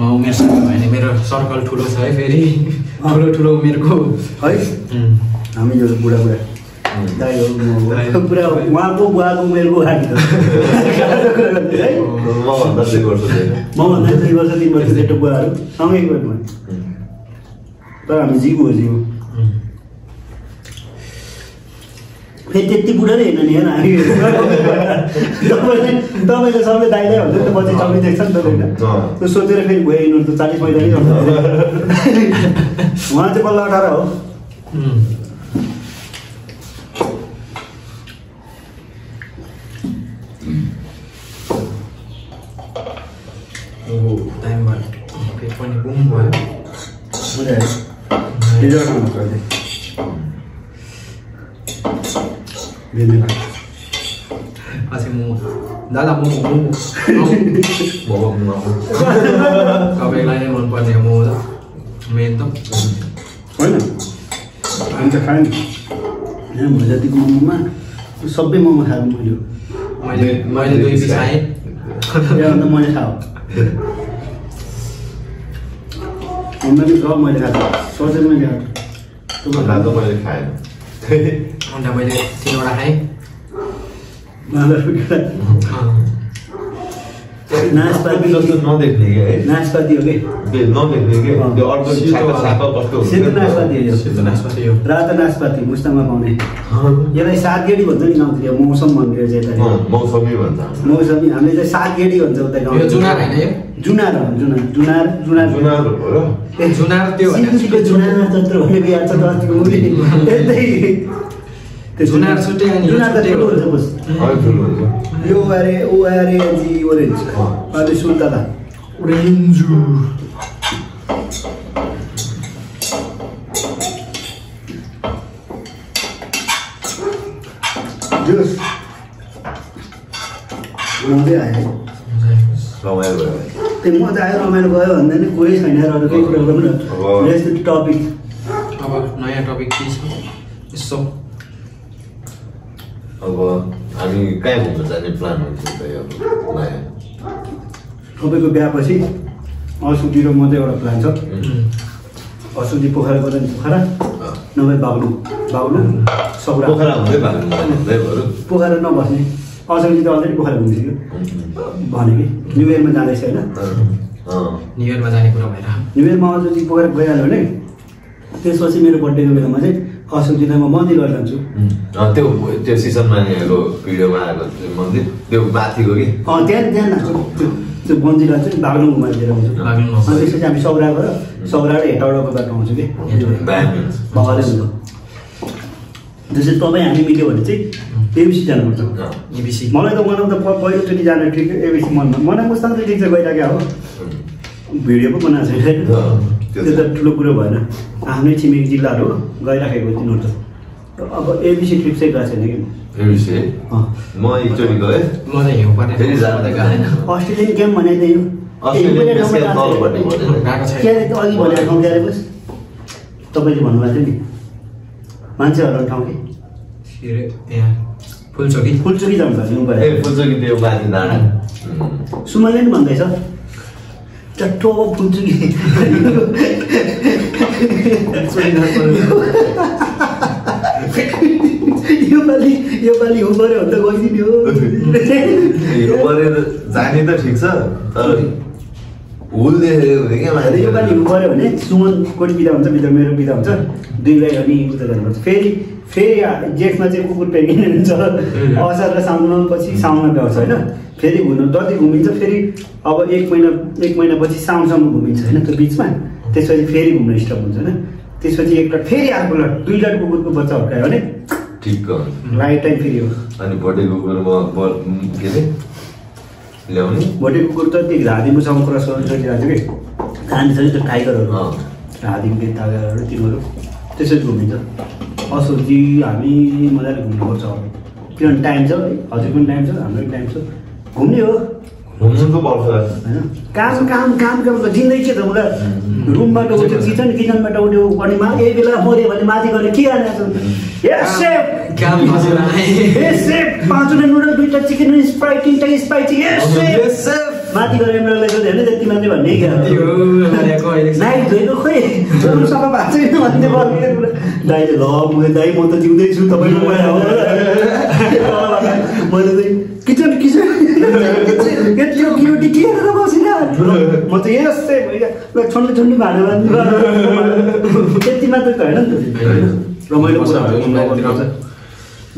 S3: उमेरसँग भयो भने मेरो सर्कल ठुलो छ है फेरि ठुलो उमेरको
S1: है हामी यो बुढा दाइ हो म हो पुरा उहाँको बुवाको मेरो बुवा है
S2: मभन्दा 2 वर्ष
S1: मभन्दा 2 वर्ष 3 वर्ष जेठो बुवाहरू सँगै गएको तर हामी जिगु हो जिगु फेरि त्यति बुढा नै होइन नि होइन हामी तपाईँले सबै दाइलाई भन्छ नि त पछि सबै देख्छ नि त होइन त्यो सोचेर फेरि भयो यिनीहरू त 40-45 उहाँ चाहिँ बल्ल 18 हो
S3: टाइम भयो पेट पनि बुम भयो अझै मोमो दादा मोमो तपाईँलाई नै मनपर्ने मोमो त मेन त
S1: होइन हामी त खायौँ म जतिको मोमोमा सबै मोमो खाएको मैले
S3: मैले 2 पिस खाएँ
S1: अन्त मैले खाऊ अन्त नि छ मैले खाएको सोचेर मैले खाएको
S2: मैले खाएँ
S3: अन्त मैले 3वटा खाएँ
S1: नासपाती
S2: नदेख्ने कि है
S1: नासपाती हो कि
S2: नदेख्ने कि त्यो अर्को छापा कस्तो
S1: सेतो नासपाती हो
S3: सेतो नासपाती हो
S1: रातो नासपाती मुस्ताङमा पाउने यसलाई सातगेडी भन्छ नि गाउँतिर मौसम भन्ने चाहिँ यता
S2: मौसमी भन्छ
S1: मौसमी हामीले चाहिँ सातगेडी भन्छ उता गाउँ
S3: जुनार होइन यो
S1: जुनार हो जुनार
S3: ए जुनार त्यो
S1: सिन्धुलीको जुनार चन्द्र भनेको याद छ त अस्तिको मुभी त्यो
S3: जुनार छुट्टै अनि
S1: जुनार त ठुलो हुन्छ बस यो अरे ओ अरे जी ओरेन्ज अहिले सुन दादा
S3: ओरेन्ज
S1: जुस मजै आयो
S2: रमाइलो भयो
S1: त्यो मजा आयो रमाइलो गयो भन्दा नि कोही छैन अरू केही कुरा गरौँ न यस्तो टपिक
S3: अब नयाँ टपिक के छ यसो
S2: अब हामी कहाँ घुम्न जाने प्लान हुन्छ त यो नयाँ
S1: तपाईँको बिहापछि असुदी र मजा एउटा प्लान छ असुदी पोखरा गएर पोखरा नभए बाग्लुङ सौरा
S2: पोखरा हुँदै बाग्लुङ
S1: पोखरा नबस्ने असुदी त अलरेडी पोखरा घुमिसक्यो भने कि न्यु इयरमा जाँदैछ होइन
S3: न्यु इयरमा जाने कुरा भएर
S1: न्यु इयरमा असुदी पोखरा गइहाल्यो भने त्यसपछि मेरो बर्थडेको बेलामा चाहिँ असुदीलाई म मन्दिर गरेर जान्छु
S2: त्यो सिजनमा आएको भिडियोमा आएको मन्दिर त्यो माथिको कि
S1: त्यहाँ नाच्छु त्यो मन्दिर जान्छु नि बाग्लुङ घुमाइदिएर आउँछु अनि त्यसपछि हामी सौरा गएर सौरा र हेटौडाको बाटो आउँछु कि भगवाले हुन्छ त्यसरी तपाईँ हामी मिल्यो भने चाहिँ एबिसी जानुपर्छ
S3: एबिसी
S1: मलाई त बनाउँदा पहिलोचोटि जान ठिक एबिसी मनमा मलाई मुस्ताङ त ठिक छ गइरहेको हो भिडियो पो बनाएको छैन त्यो त ठुलो कुरो भएन आफ्नै छिमेकी जिल्लाहरू गइराखेको तिनीहरू त अब एबिसी ट्रिप चाहिँ गएको छैन कि
S2: एबिसी म एकचोटि गएँ
S3: म चाहिँ हिउँ पर्ने फेरि जानु त गएन
S1: अस्ट्रेलियन गेम भनेको थियो अघि भनेको ठाउँ क्यारे बस तपाईँले भन्नुभएको थियो नि मान्छे हराउने ठाउँ कि
S3: यहाँ फुलचोकी
S1: जानु पर्छ
S2: फुलचोकी त्यो माथि डाँडा
S1: सुमनले नि भन्दैछ चट्टो अब फुलचोकी यो पालि हो पऱ्यो भने त गइदिने हो
S2: यो परेर जाने त ठिक छ तर हुल देखेर हुने क्या माथि
S1: यो पालि हो पऱ्यो भने सुमन कोटी बिदा हुन्छ भित्र मेरो बिदा हुन्छ 2 भाइ अनि उता जानुपर्छ फेरि जेठमा चाहिँ कुकुर पेकिने हुन्छ असार र साउनमा पछि साउनमा भ्याउँछ होइन फेरि जति घुमिन्छ फेरि अब एक महिनापछि साउनसम्म घुमिन्छ होइन त्यो बिचमा त्यसपछि फेरि घुम्न स्टप हुन्छ होइन त्यसपछि एकपल्ट फेरि अर्को लट 2 लट कुकुरको बच्चा हुर्कायो भने
S2: ठिक
S1: लाइफ टाइम फेरि हो
S2: अनि भोटे कुकुर के अरे ल्याउने
S1: भोटे कुकुर त त्यो हादिमुसँग क्रस गर्नु सकिरहेको छ कि हामी छ नि त्यो टाइगरहरू हादिम टाइगरहरू तिनीहरू त्यसरी घुमिन्छ असोजी हामी मजाले घुम्नुपर्छ किनभने टाइम छ हजुर पनि टाइम छ हाम्रो पनि टाइम छ घुम्ने हो
S2: घुम्नु त पर्छ
S1: होइन काम जिन्दै के त मलाई रुमबाट उठ्यो किचनबाट उठ्यो अनि यही बेला मऱ्यो भने माथि गएर के गर्ने काम 5 नुडल 2टा चिकन स्प्राइट 3टा स्पाइसी माथि गएर एमरालाई त धेरै त्यति मात्रै भन्ने क्या नाइ धोइनु खोइ सफा भएको छैन भन्ने भन्ने दाइले ल दाइ म त जिउँदैछु तपाईँको मैले चाहिँ किचन यत्रो क्युटी के गरेर बसिन म त यस्तै छोड्ने छोड्ने भाँडा त्यति मात्रै त होइन नि त रमाइलो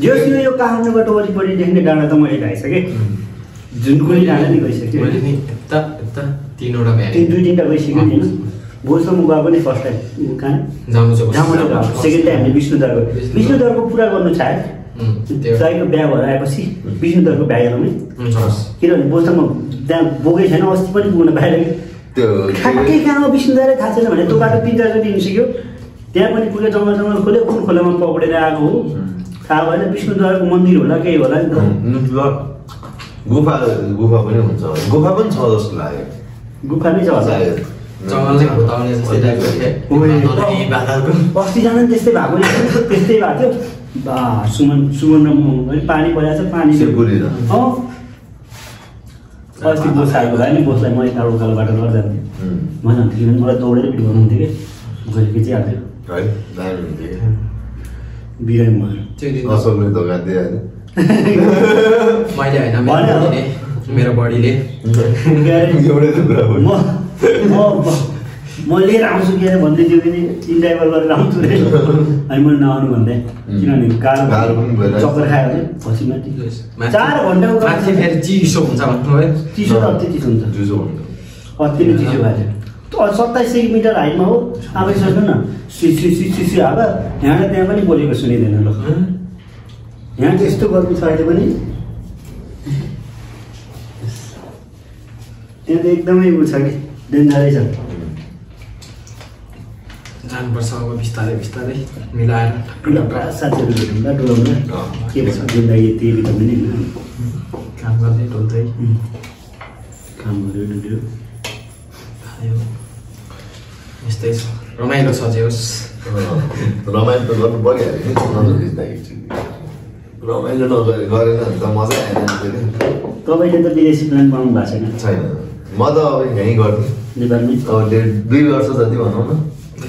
S1: यो काठमाडौँबाट वरिपरि देख्ने डाँडा त मैले ढाइसकेँ जुन कुनै डाँडा नि गइसकेँ
S3: दुई तिनवटा
S1: गइसक्यो नि होइन भोजसम्म गएको नि फर्स्ट टाइम कहाँ सेकेन्ड टाइम हामीले विष्णुदरको पुरा गर्नु छ दाइको बिहा भएर आएपछि विष्णुदरको बिहा हेरौँ है किनभने भोजसम्म त्यहाँ बोकै छैन अस्ति पनि पुग्न बाहिर ठ्याक्कै कहाँ विष्णुदरै थाहा छैन भने त्यो बाटो 3-4 चोटि हिँडिसक्यो त्यहाँ पनि पुगेर जङ्गल खोल्यो कुन खोलामा पक्रेर आएको हो थाहा भएन विष्णुद्वारको मन्दिर होला केही होला नि त
S2: गुफा पनि हुन्छ गुफा पनि छ जस्तो लाग्यो
S1: गुफा नै छ अस्ति जानु त्यस्तै भएको त्यस्तै भएको थियो सुमन पानी परेको छ पानी अस्ति बोस आएको भए नि बोसलाई मैले टाढो उकालोबाट गरेर जान्थेँ म जान्थेँ मलाई दौडेर भिडियो बनाउँथेँ कि गएर खिचिहाल्थ्यो बिरामी
S2: असलले धोका दिइहाल्यो
S3: मैले होइन मेरो बडीले
S1: म लिएर आउँछु के भन्दै थियो कि इन्ड्राइभर गरेर आउँछु रे अनि मैले नआउनु भन्दै किनभने गाह्रो चक्कर खायो भने पछि माथि 4 घन्टा
S3: माथि फेरि चिसो हुन्छ भन्नु है
S1: चिसो त अति चिसो हुन्छ अति नै चिसो भएको थियो 27 मिटर हाइटमा हो आफै सोच्नु न सिसी हावा यहाँ त्यहाँ पनि बोलेको सुनिँदैन ल यहाँ त्यस्तो गर्नु छ अहिले पनि त्यहाँ त एकदमै उ छ कि डेन्जरै छ
S3: जानुपर्छ अब बिस्तारै बिस्तारै मिलाएर
S1: 700 रुपियाँ डोलाउनु के भन्छ जिन्दगी त्यही त पनि
S3: काम गर्दै डोल्दै
S1: काम गर्यो डुल्यो
S3: यस्तै छ रमाइलो छ जे होस्
S2: रमाइलो त गर्नु पर्यो रमाइलो गरेन भने त मजा आएन
S1: तपाईँले त विदेशी प्लान बनाउनु भएको
S2: छैन म त अब यहीँ गर्ने
S1: नेपालमै
S2: अब 2 वर्ष जति भनौँ न 2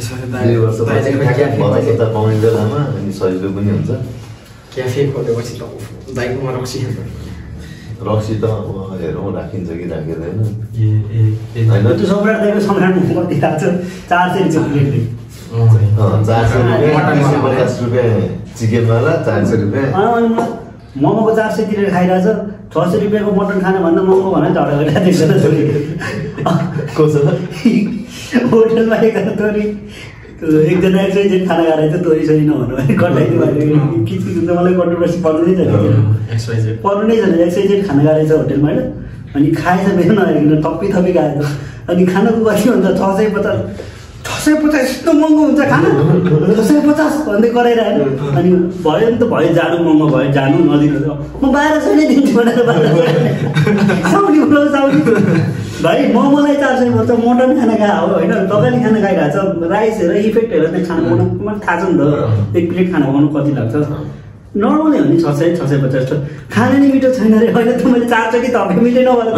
S2: वर्ष पाउने बेलामा अनि सजिलो पनि हुन्छ
S3: क्याफे खोलेपछि त दाइकोमा रक्सी
S2: रक्सी त अब हेरौँ राखिन्छ कि राखिँदैन
S1: त्यो सम्राट दाइको सम्राट कति थाहा छ 400
S2: रुपियाँ चिकनवाला 400 रुपियाँ
S1: मोमोको 400 तिरेर खाइरहेछ 600 रुपियाँको मटन खान भन्दा मोमो भनेर झगडा गरिरहेको देख्दैन होटलमा एकजना एक्सर्साइज खाना खाएर चाहिँ तोरी सोरी नभन्नु भयो कटाइदिनु भयो किचकिच हुन्छ मलाई कन्ट्रोभर्सी पर्नु नै छैन पर्नु नै छैन एक्सर्साइज खाना खाएर छ होटेलमा होइन अनि खाएछ मेरो नहेरिकन थपी खाएछ अनि खानाको कति भन्छ 650 यस्तो महँगो हुन्छ खाना 650 भन्दै कराइरहेको अनि भयो नि त भयो जानु महँगो भयो जानु नदिनु म 1200 नै दिन्छु भनेर साउनी भाइ मोमोलाई 400 पर्छ मटन खाना खाए हो होइन तपाईँले खाना खाइरहेको छ राइस हेरेर इफेक्ट हेरेर खाना बनाउनु मलाई थाहा छ नि त एक प्लेट खाना बनाउनु कति लाग्छ नर्मली हो नि 650 त खाना नि मिठो छैन रे होइन त मैले 400 कि तपाईँ मिठै नभएर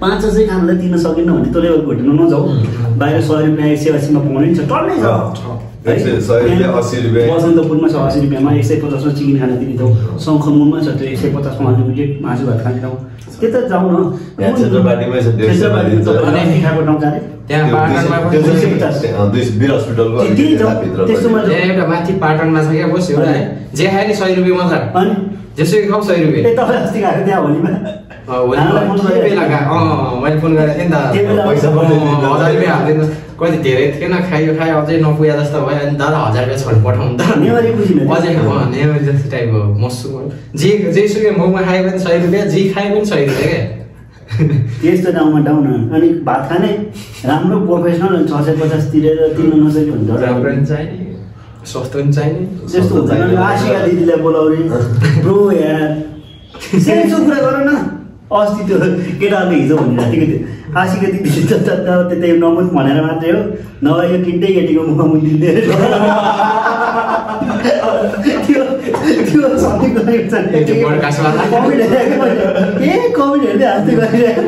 S1: 500 खानालाई दिन सकेन भने तँ लेभल घोट्नु नजाऊ बाहिर 100 रुपियाँ 180 पाउने छ टन्नै छ बसन्तपुरमा छ 80 रुपियाँमा 150 चिकन खाना दिने जाउँ शङ्खमुनमा छ त्यो 150 मा अनलिमिटेड मासु भात खाने ठाउँ त्यता जाउँ न
S3: त्यहाँ पाटनमा एउटा माथि पाटनमा छ क्या बस एउटा जे खायो नि 100 रुपियाँ मात्र अनि जेसुकै खाऊ 100 रुपियाँ
S1: तपाईँ अस्ति खाएको त्यहाँ होलीमा
S3: मैले फोन गरेको थिएँ नि त पैसा 1000 रुपियाँ हाल्दैन कति धेरै थिएन खायो अझै नपुगे जस्तो भयो अनि दादा 1000 रुपियाँ छोड पठाउनु त अझै नेवरी जस्तो टाइपको मसु जेसुकै मोमो खायो पनि 100 रुपियाँ जे खायो पनि 100 रुपियाँ क्या
S1: त्यस्तो ठाउँमा डाउन अनि भात खाने राम्रो प्रोफेसनल 650 तिरेर तिर्न नसक्यो भने
S3: राम्रो पनि चाहिने सस्तो पनि चाहिने
S1: त्यस्तो हुँदैन आशिका दिदीलाई बोलाउने ब्रो यार सेन्सो कुरा गर न अस्ति त्यो केटाहरूले हिजो भनिरहेको थियो आशिका दिदी त्यतै नमुच भनेर मात्रै हो नभए यो किन्दै केटीको मुखमा दिँदै त्यो सबै गरेको छ नि कमेन्ट हेर्दै हाँस्दै गएर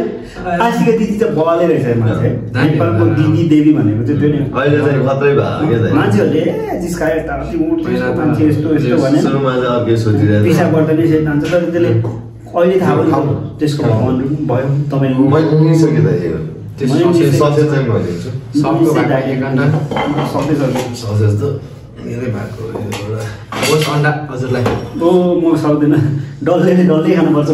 S1: आशिका दिदी त बले रहेछ मान्छे नेपालको दिदी देवी भनेको चाहिँ त्यो नि
S2: अहिले चाहिँ खत्रै भयो के
S1: मान्छेहरूले जिस्काएर मान्छे यस्तो यस्तो भने पिसा गर्दा नि यसरी जान्छ तर त्यसले अहिले थाहा भयो त्यसको भगवान भयो तपाईँले
S2: मैले पुगिसकेँ त ससेज चाहिँ म दिन्छु
S3: सबको
S2: ससेज त मेरै भएको
S3: होस् अन्डा हजुरलाई
S1: ओ म सक्दैन डल्लै खानुपर्छ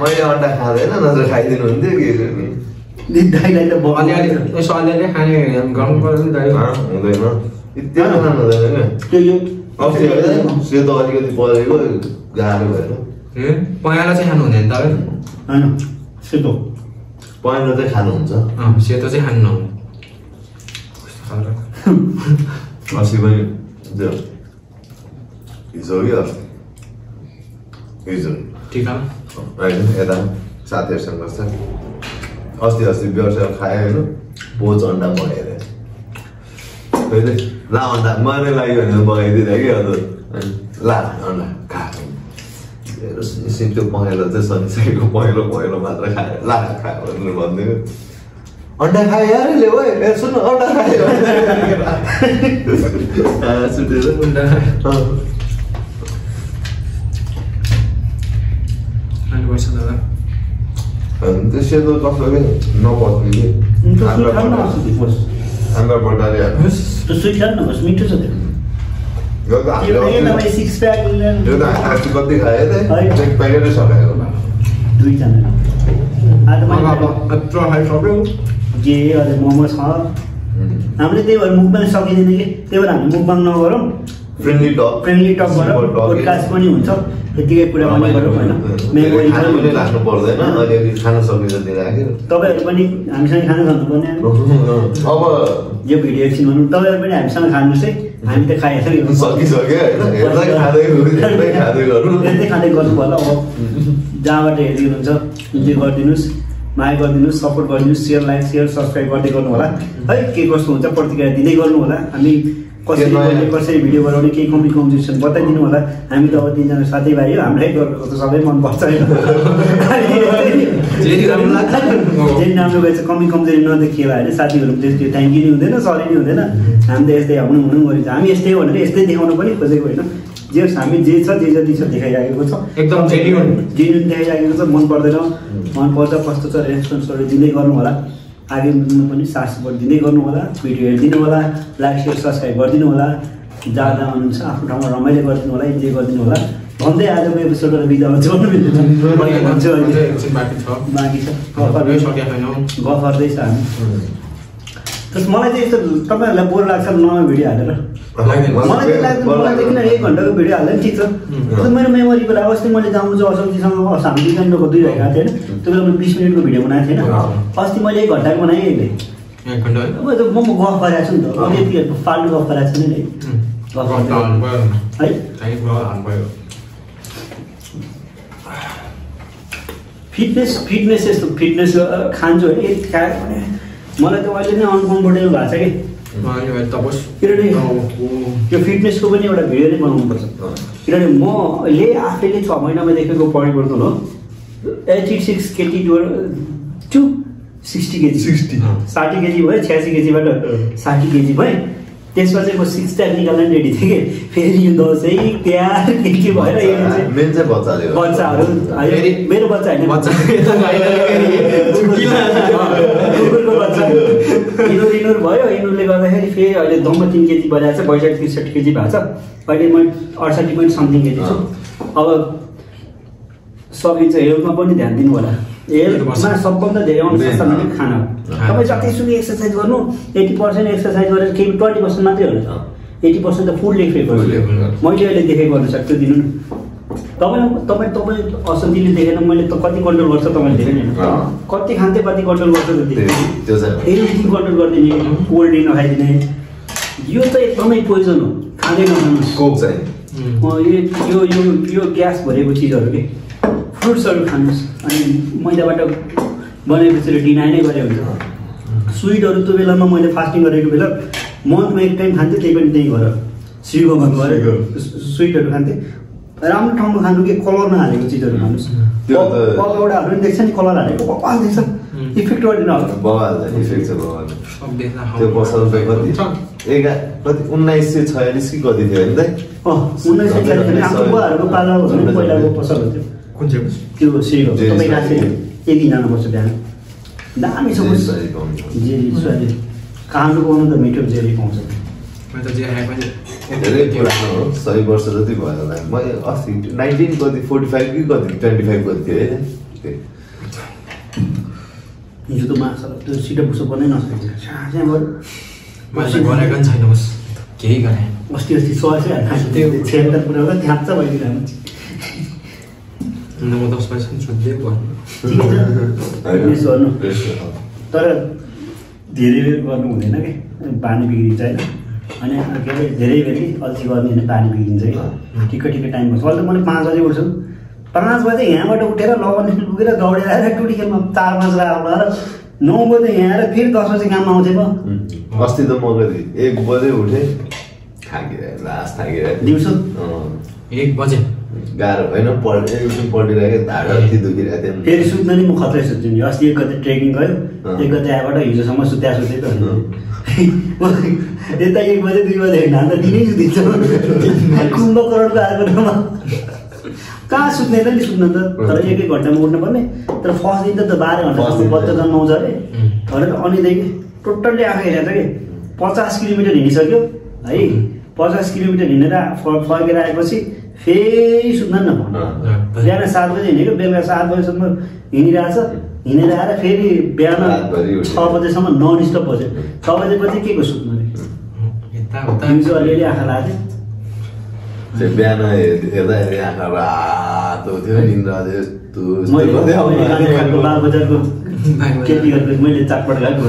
S2: मैले अन्डा खाँदैन नत्र खाइदिनु हुन्थ्यो के
S1: दाइलाई त
S3: अलिअलि यसो अलिअलि खाने गर्नु पर्यो नि दाइ
S2: हुँदैन त्यहाँ खानु हुँदैन सेतो अलिकति परेको गाह्रो भएर
S3: पहेँलो चाहिँ खानु हुँदैन तपाईँ
S1: होइन सेतो
S2: पहेँलो चाहिँ खानुहुन्छ
S3: सेतो चाहिँ खानु नहुने
S2: अस्ति पनि हिजो कि हिजो
S3: ठिक
S2: होइन यता साथीहरूसँग बस्छ अस्ति व्यवसाय खायो होइन पोच अन्डा बगाएर कहिले ला अन्डा मलाई लाग्यो भने बगाइदिँदा कि हजुर ला अन्डा खा त्यो पहेँलो चाहिँ शनिसाईको पहेँलो मात्र खायो ला खायो भनेर भनिदियो अन्डा खायो यार ले हो सुन्नु अन्डा खायो सुटेर अन्डा त्यो सेतो कसैले नपत्ने आन्द्रा बटाले
S1: मिठो छ
S2: यो त हामी कति खायो त एक प्याकेटै सकायो
S1: दुईजना जे अहिले मोमो छ हामीले त्यही भएर मुखबाङ सकिँदैन कि त्यही भएर हामी मुखबाङ नगरौँ
S2: फ्रेन्डली टक
S1: गरौँ पोडकास्ट पनि हुन्छ यतिकै कुरा पनि गरौँ होइन
S2: मेमोरी राख्नु पर्दैन अलिअलि खान सक्ने जति राख्यो
S1: तपाईँहरू पनि हामीसँग खाना खानुपर्ने
S2: अब
S1: यो भिडियो एकछिन भनौँ तपाईँहरू पनि हामीसँग खानुहोस् है हामी त खाइसक्यो
S2: सकिसक्यो
S1: यस्तै खाँदै गर्नु पर्ला अब जहाँबाट हेर्दै हुनुहुन्छ इन्जोय गरिदिनुहोस् माया गरिदिनुहोस् सपोर्ट गरिदिनुहोस् लाइक सेयर सब्सक्राइब गर्दै गर्नु होला है के कस्तो हुन्छ प्रतिक्रिया दिँदै गर्नु होला हामी कसरी भिडियो बनाउने केही कमी कमजोरी छ बताइदिनु होला हामी त अब तिनजना साथीभाइ हो हामीलाई गर्नुको त सबै मनपर्छ जे राम्रो गएछ कमी कमजोरी नदेखिएला होइन साथीहरू त्यो थ्याङ्क यू नि हुँदैन सरी नि हुँदैन हामी त यस्तै हुनु गरिन्छ हामी यस्तै हो भनेर यस्तै देखाउनु पनि खोजेको होइन जे हामी जे छ जे जति छ देखाइराखेको छ
S3: एकदम जेन्युन
S1: देखाइराखेको छ मन पर्दैन मन पर्छ कस्तो छ रेस्पोन्सहरू दिँदै गर्नु होला आगे पनि साथ सपोर्ट दिँदै गर्नु होला भिडियो हेरिदिनु होला लाइक सेयर सब्सक्राइब गरिदिनु होला जहाँ हुनुहुन्छ आफ्नो ठाउँमा रमाइलो गरिदिनु होला इन्जोय गरिदिनु होला भन्दै आजको एपिसोडबाट बिदा हुन्छ बाँकी छ गफ गर्दैछ हामी मलाई चाहिँ यस्तो तपाईँहरूलाई बोर लाग्छ नयाँ भिडियो हालेर मलाई किन 1 घन्टाको भिडियो हाल्दा पनि ठिक छ मेरो मेमोरी बेला अस्ति मैले जामुन असन्तीसँग हामी डिजाइनको 2 भइरहेको थियो होइन त्यो बेला मैले 20 मिनटको भिडियो बनाएको थिएन अस्ति मैले 1 घन्टाको बनाएँ अहिले म गफ गरेको छु नि त अब यति फाल्टु गफ गरेको छु नि है फिटनेस यस्तो फिटनेस खान्छु भने मलाई त अहिले नै अनकम्फर्टेबल भएको छ कि किनभने त्यो फिटनेसको पनि एउटा भिडियो नै बनाउनुपर्छ किनभने मैले आफैले 6 महिनामा देखेको परिवर्तन हो 86 केजी टु 60 केजी 60 केजी भयो 86 केजीबाट 60 केजी भएँ त्यसपछि म 6 प्याक निकाल्न रेडी थिएँ कि फेरि यो दसैँ तिहार के भएर बच्चाहरू मेरो बच्चा होइन कुकुरको बच्चा इनुर भयो इनुरले गर्दाखेरि फेरि अहिले दम्म 3 केजी बजाएको छ 62-63 केजी भएको छ अहिले म 68 point समथिङ केजी छु अब सकिन्छ हेल्थमा पनि ध्यान दिनु होला हेल्थमा सबभन्दा धेरै अनुशासन भनेको खाना तपाईँ जतिसुकै एक्सर्साइज गर्नु 80% एक्सर्साइज गरेर केही 20% मात्रै होला 80% त फुल इफेक्ट गर्छ मैले अहिले देखेको अनुसार त्यो दिनु न तपाईँ असन्तीले देखेन मैले त कति कन्ट्रोल गर्छ तपाईँले देखेन कति खान्थे कति कन्ट्रोल गर्छ फेरि कन्ट्रोल गरिदिने कोल्ड ड्रिङ्क नखाइदिने यो त एकदमै पोइजन हो खाँदै नखानु
S2: स्कोप चाहिँ
S1: यो ग्यास भरेको चिजहरू के फ्रुट्सहरू खानुहोस् अनि मैदाबाट बनाएपछि डिनाइ नै गरे हुन्छ स्विटहरू त्यो बेलामा मैले फास्टिङ गरेको बेला मन्थमा एक टाइम खान्थेँ त्यही पनि त्यही भएर श्रीगोमा गएर स्विटहरू खान्थेँ राम्रो ठाउँमा खानु कि कलर नहालेको चिजहरू खानुहोस् पकौडाहरू पनि देख्छ नि कलर हालेको बवाल देख्छ इफेक्ट गर्दैन
S2: बवाल इफेक्ट छ बवाल त्यो पसल कति 1946 कि कति थियो नि त
S1: 1946 आफ्नो बुवाहरूको पालो भने पहिलाको पसल थियो
S3: कुन चाहिँ
S1: त्यो श्रीगो तपाईँ राख्छ यदि जानुपर्छ बिहान दामी छ जेरी स्वादी खानु पाउनु त मिठो जेरी पाउँछ
S2: धेरै पुरानो हो 100 वर्ष जति भयो होला मैले अस्ति 19 कति 45 कि कति 25 कति थियो होइन
S1: हिजो त माछा त्यो सिटो पुसो पनि नसकेको
S3: मैले गरेको नि छैन बस केही गरेँ
S1: अस्ति 100 त्यो 76 पुऱ्याउँदा थ्याप्छ भइदिरहेको
S3: म 10 पैसा नि छुट्दै
S1: गर्नु तर धेरै बेर गर्नु हुँदैन कि पानी बिग्रिन्छ होइन अनि के अरे धेरै बेर अल्छी गर्ने होइन पानी बिग्रिन्छ कि ठिक्क टाइम बस्छ अहिले त मैले 5 बजे उठ्छु 5 बजे यहाँबाट उठेर लगन स्कुल पुगेर दौडेर आएर टुटी खेलमा 4-5 आएर 9 बजे यहाँ आएर फेरि 10 बजे काममा आउँथेँ म
S2: अस्ति त म कति 1 बजे उठेँ थाकिरहेको
S1: दिउँसो
S3: 1 बजे
S2: गाह्रो होइन पढिरहेको ढाड अति दुखिरहेको थियो
S1: फेरि सुत्न नि म खत्रै सुत्छु नि अस्ति एक गते ट्रेकिङ गयो एक गते आएबाट हिजोसम्म सुत्या सुत्दै त यता 1 बजे 2 बजे होइन त दिनै सुतिन्छ कुम्भकरणको आएको ठाउँमा कहाँ सुत्ने त नि सुत्न त तर 1-1 घन्टामा उठ्नुपर्ने तर फर्स्ट दिन त 12 घन्टासम्म बच्चा जन्माउँछ अरे भनेर अनिदेखि टोटल्ली आँखा हेरेर कि 50 किलोमिटर हिँडिसक्यो है 50 किलोमिटर हिँडेर फर्केर आएपछि फेरि सुत्न नपाउनु बिहान 7 बजे हिँडेको बेलुका 7 बजेसम्म हिँडिरहेछ हिँडेर आएर फेरि बिहान 6 बजेसम्म नन स्टप बज्यो 6 बजेपछि के को सुत्नु अरे दिउँसो अलिअलि आँखा लाग्थ्यो
S2: बिहान हेर्दाखेरि आँखा रातो थियो निन्द्रा
S1: बालबजारको खेती गरेको मैले चाकपट गएको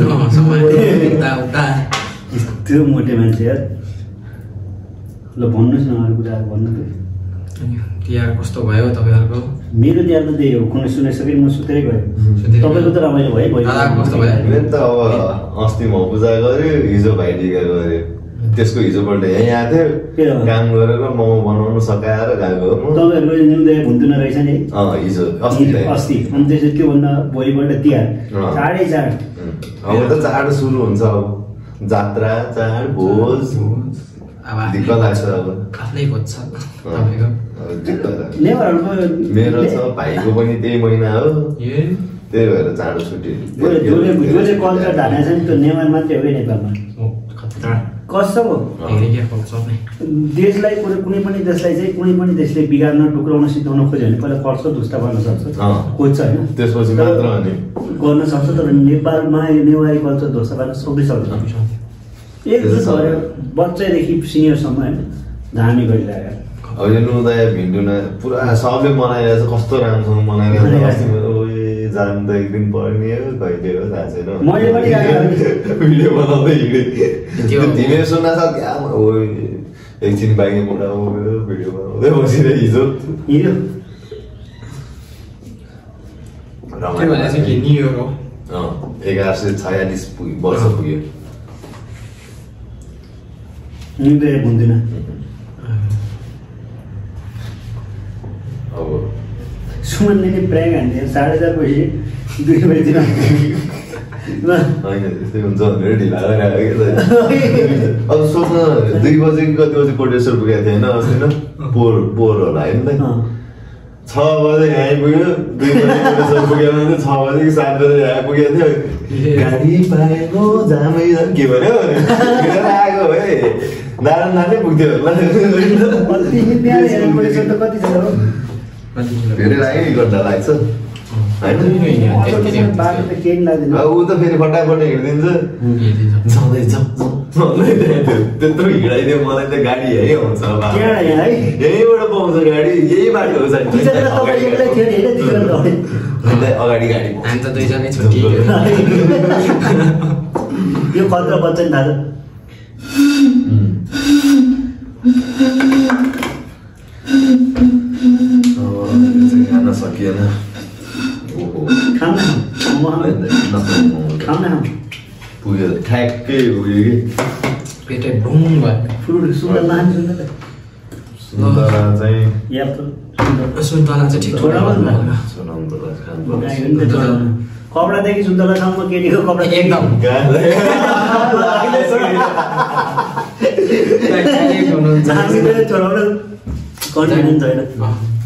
S1: त्यो मोटे मान्छे यार ल भन्नुहोस् न अरू कुरा भन्नु
S3: तिहार कस्तो भयो तपाईँहरूको
S1: मेरो तिहार त त्यही हो कुनै सुनाइसकेर म सुतेरै गयो तपाईँको त रमाइलो भयो
S3: कस्तो भयो
S2: त अब अस्ति म पूजा गऱ्यो हिजो भाइटिका गऱ्यो त्यसको हिजोपल्ट यहीँ आएको थियो काम गरेर मोमो बनाउनु सकाएर गएको
S1: तपाईँहरूको न्युदय भुन्थुन रहेछ नि
S2: हिजो
S1: अस्ति अनि त्यसपछि त्योभन्दा भोलिपल्ट तिहार चाँडै चाड
S2: अब त चाड सुरु हुन्छ अब जात्रा चाड भोज दिक्क लाग्छ अब
S3: आफ्नै खोज्छ
S2: मेरो छ भाइको पनि त्यही महिना हो त्यही भएर चाँडो छुट्टी
S1: जसले कल्चर ढालेको छ नि त्यो नेवार मात्रै हो कि नेपालमा कस्तो हो देशलाई कुनै पनि देशलाई चाहिँ कुनै पनि देशले बिगार्न टुक्राउन सिद्धाउन खोज्यो भने पहिला कल्चर ध्वस्त गर्न सक्छ खोज्छ होइन
S2: त्यसपछि मात्र
S1: गर्न सक्छ तर नेपालमा नेवारी कल्चर ध्वस्त गर्न सक्दैन एकजुट भएर बच्चादेखि सिनियरसम्म होइन धामी गरिरहेको
S2: अहिले नुदय भिन्डुना पुरा सबले मनाइरहेछ कस्तो राम्रोसँग मनाइरहेको जानु त एक दिन पर्ने हो कहिले हो थाहा छैन भिडियो बनाउँदै हिँडेँ तिमीले सुन्न सक्छ एकछिन बाइकमा मुढा भिडियो बनाउँदै बसिरहे हिजो 1146 वर्ष पुग्यो
S1: नुदय भुन्दिन
S2: अब
S1: सुमनले नि प्रायः हान्थ्यो 4:30 बजी 2 बजीतिर
S2: होइन त्यस्तै हुन्छ भनेर ढिला गरिरहेको अब सोच्न 2 बजी कति बजी कोटेश्वर पुगेको थियो होइन अस्ति न पोहोर होला होइन त 6 बजे यहाँ आइपुग्यो 2 बजी कोटेश्वर पुग्यो भने 6 बजी कि 7 बजी यहाँ पुगेको थियो गाडी पाएको जामै के भन्यो आएको है नारायण पुग्थ्यो धेरै लाग्यो 1 घन्टा लाग्छ ऊ त फेरि फटाफट हिँडिदिन्छ त्यत्रो हिँडाइदियो मलाई त गाडी यही आउँछ यहीबाट पाउँछ गाडी यही बाटो हो अगाडि गाडी
S3: हामी त दुईजनै छुट्टी
S1: यो खतरा बच्चा नि थाहा छ
S2: खान सकिएन पुग्यो ठ्याक्कै उयो कि
S3: पेटै बुङ भयो
S2: सुन्तला चाहिँ
S3: सुन्तला चाहिँ ठिक
S1: कपडादेखि सुन्तलासम्म केटीको कपडा
S3: एकदम
S1: छोडाउन कन्फिडेन्स छैन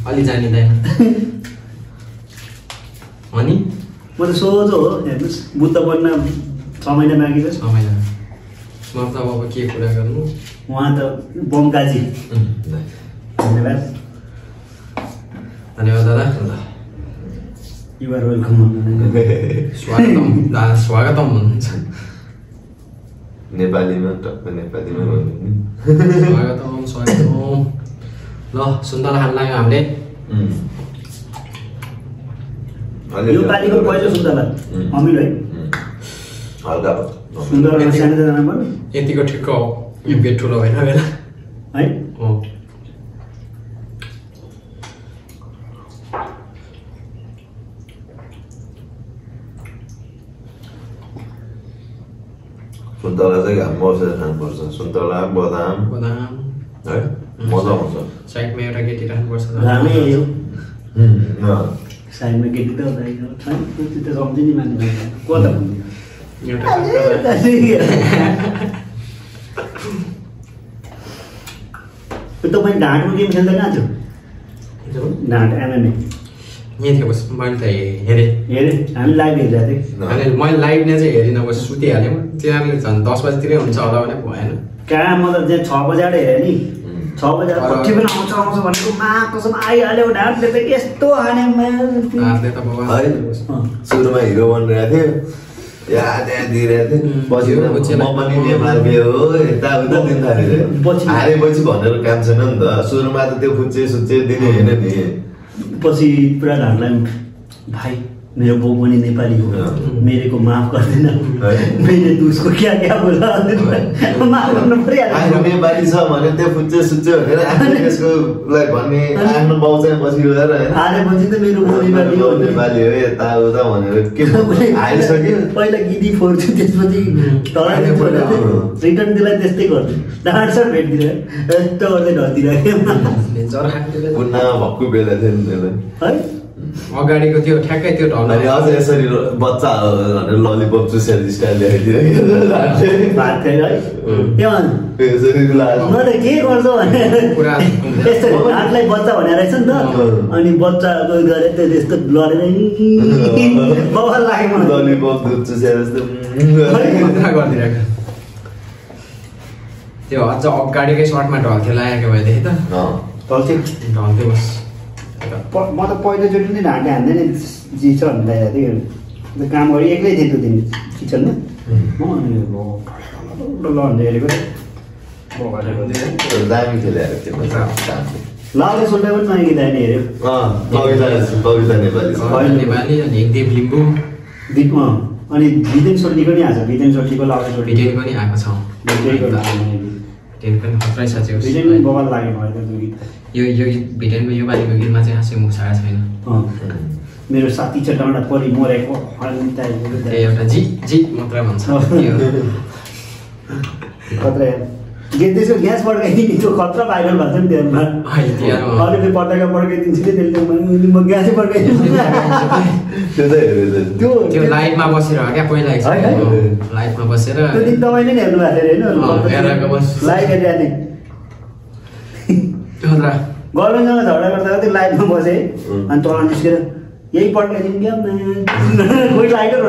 S3: अलि जानिँदैन अनि
S1: म त सोझो हो हेर्नुहोस् बुद्ध बन्न 6 महिना बाँकी छ
S3: 6 महिना म त अब के कुरा गर्नु
S1: उहाँ त बमकाजी धन्यवाद
S3: धन्यवाद दादा
S1: युआर वेलकम
S3: स्वागतम भन्नुहुन्छ
S2: नेपालीमा टक्क नेपालीमा
S3: स्वागतम ल सुन्तला खान लाग्यो हामीले
S1: यो पालिको पहिलो सुन्तला अमिलो है
S2: हल्का
S1: सुन्तला सानो जाना पर्यो
S3: यतिको ठिक्क हो यो पेट ठुलो होइन बेला
S1: है
S3: हो
S2: सुन्तला चाहिँ घाम बसेर खानुपर्छ सुन्तला बदाम है मजा आउँछ
S3: साइडमा एउटा केटी राख्नुपर्छ
S1: घामै हो साइडमा केटी त सम्झि नि मान्नु को त तपाईँ ढाँटको गेम खेल्दा कहाँ छु ढाँट एमएमए
S3: यहाँ थियो बस मैले त हेरेँ
S1: हामी लाइभ हेरिरहेको थियौँ
S3: अनि मैले लाइभ नै चाहिँ हेरिनँ बस सुतिहालेँ त्यहाँले झन् 10 बजीतिरै हुन्छ होला भने भएन
S1: कहाँ म त त्यहाँ 6 बजेबाट हेरेँ नि 6 बजेर कति पनि आउँछ भनेको मा कसम आइहाल्यो ढाँटले त यस्तो हाने
S2: सुरुमा हिरो बनिरहेको थियो याद दिइरहेको थियो पछि म पनि नेपाली हो यताउता दिन थालेको हारेपछि भनेर काम छैन नि त सुरुमा त त्यो फुच्चे सुच्चे दिने होइन नि
S1: पछि पुरा ढाँटलाई भाइ मेरो बाउ पनि नेपाली हो मेरेको माफ गर्दैन मैले उसको क्या क्या बोला माफ गर्नु
S2: पर्यो नेपाली छ भने त्यो फुच्चे सुच्चे भनेर आफ्नो त्यसकोलाई भन्ने आफ्नो बाउ चाहिँ पछि गएर
S1: हारेपछि त मेरो बाउ
S2: नेपाली हो यताउता भनेर के हारिसक्यो
S1: पहिला गिदी फोर्छु त्यसपछि रिटर्न दिलाई त्यस्तै गर्छु ढाँट्छ भेट्दिएर यस्तो गर्दै ढल्दिरहेको
S2: पुन्नामा भक्कु बेला थियो नि त्यसलाई
S1: है
S3: अगाडिको त्यो ठ्याक्कै त्यो ढल
S2: अझ यसरी बच्चा भनेर ललिपप चुसेर स्टाइल ल्याइदिएर
S1: भात खाएर है म त के गर्छौ भने यस्तो हातलाई बच्चा भनेर रहेछ नि त अनि बच्चा गरे त त्यस्तो लडेर बवाल लाग्यो मलाई
S2: ललिपप दुध चुसेर जस्तो
S3: गरिदिरहेको त्यो अझ अगाडिकै सर्टमा ढल्थ्यो लागेको भएदेखि त ढल्थ्यो बस
S1: म त पहिलोचोटि नै ढाँटे हान्दैन जिस भन्दा हेरेको थिएँ काम गरी एक्लै थिएँ त्यो दिन किचनमा म हेरेको
S2: दामी खेलेको थियो
S1: लाउने सोल्टा पनि नयाँ दानी हेऱ्यो
S2: कविता
S3: नेपाली अनि एकदेव लिम्बू
S1: अनि भिदेन सोल्टी पनि आएको छ भिदेन सोल्टीको लाउने सोल्टी
S3: पनि आएको छ पनि खत्रै छ
S1: बवाल लाग्यो मलाई त गीत
S3: यो भिटेनको यो पालिको गीतमा चाहिँ हाँसे मुसाएको छैन
S1: मेरो साथी चटाउन परि मरेको
S3: एउटा जी मात्र भन्छ
S1: खतरा गीत त्यसको ग्यास पड्काइदिने त्यो खतरा भाइरल भएको छ नि त्यहाँ अलिकति पड्काइदिन्छु नि त्यसले म ग्यासै पड्काइदिन्छु
S3: त्यो लाइटमा बसेर क्या पहिला लाइटमा बसेर
S1: त्यो दिन तपाईँले नि हेर्नु भएको थियो होइन लाइट हेरिरहेको गर्लफ्रेन्डसँग झगडा गर्दा त्यो लाइटमा बसेँ अनि तल निस्केर यही पड्काइदिनु क्या कोही लाइटर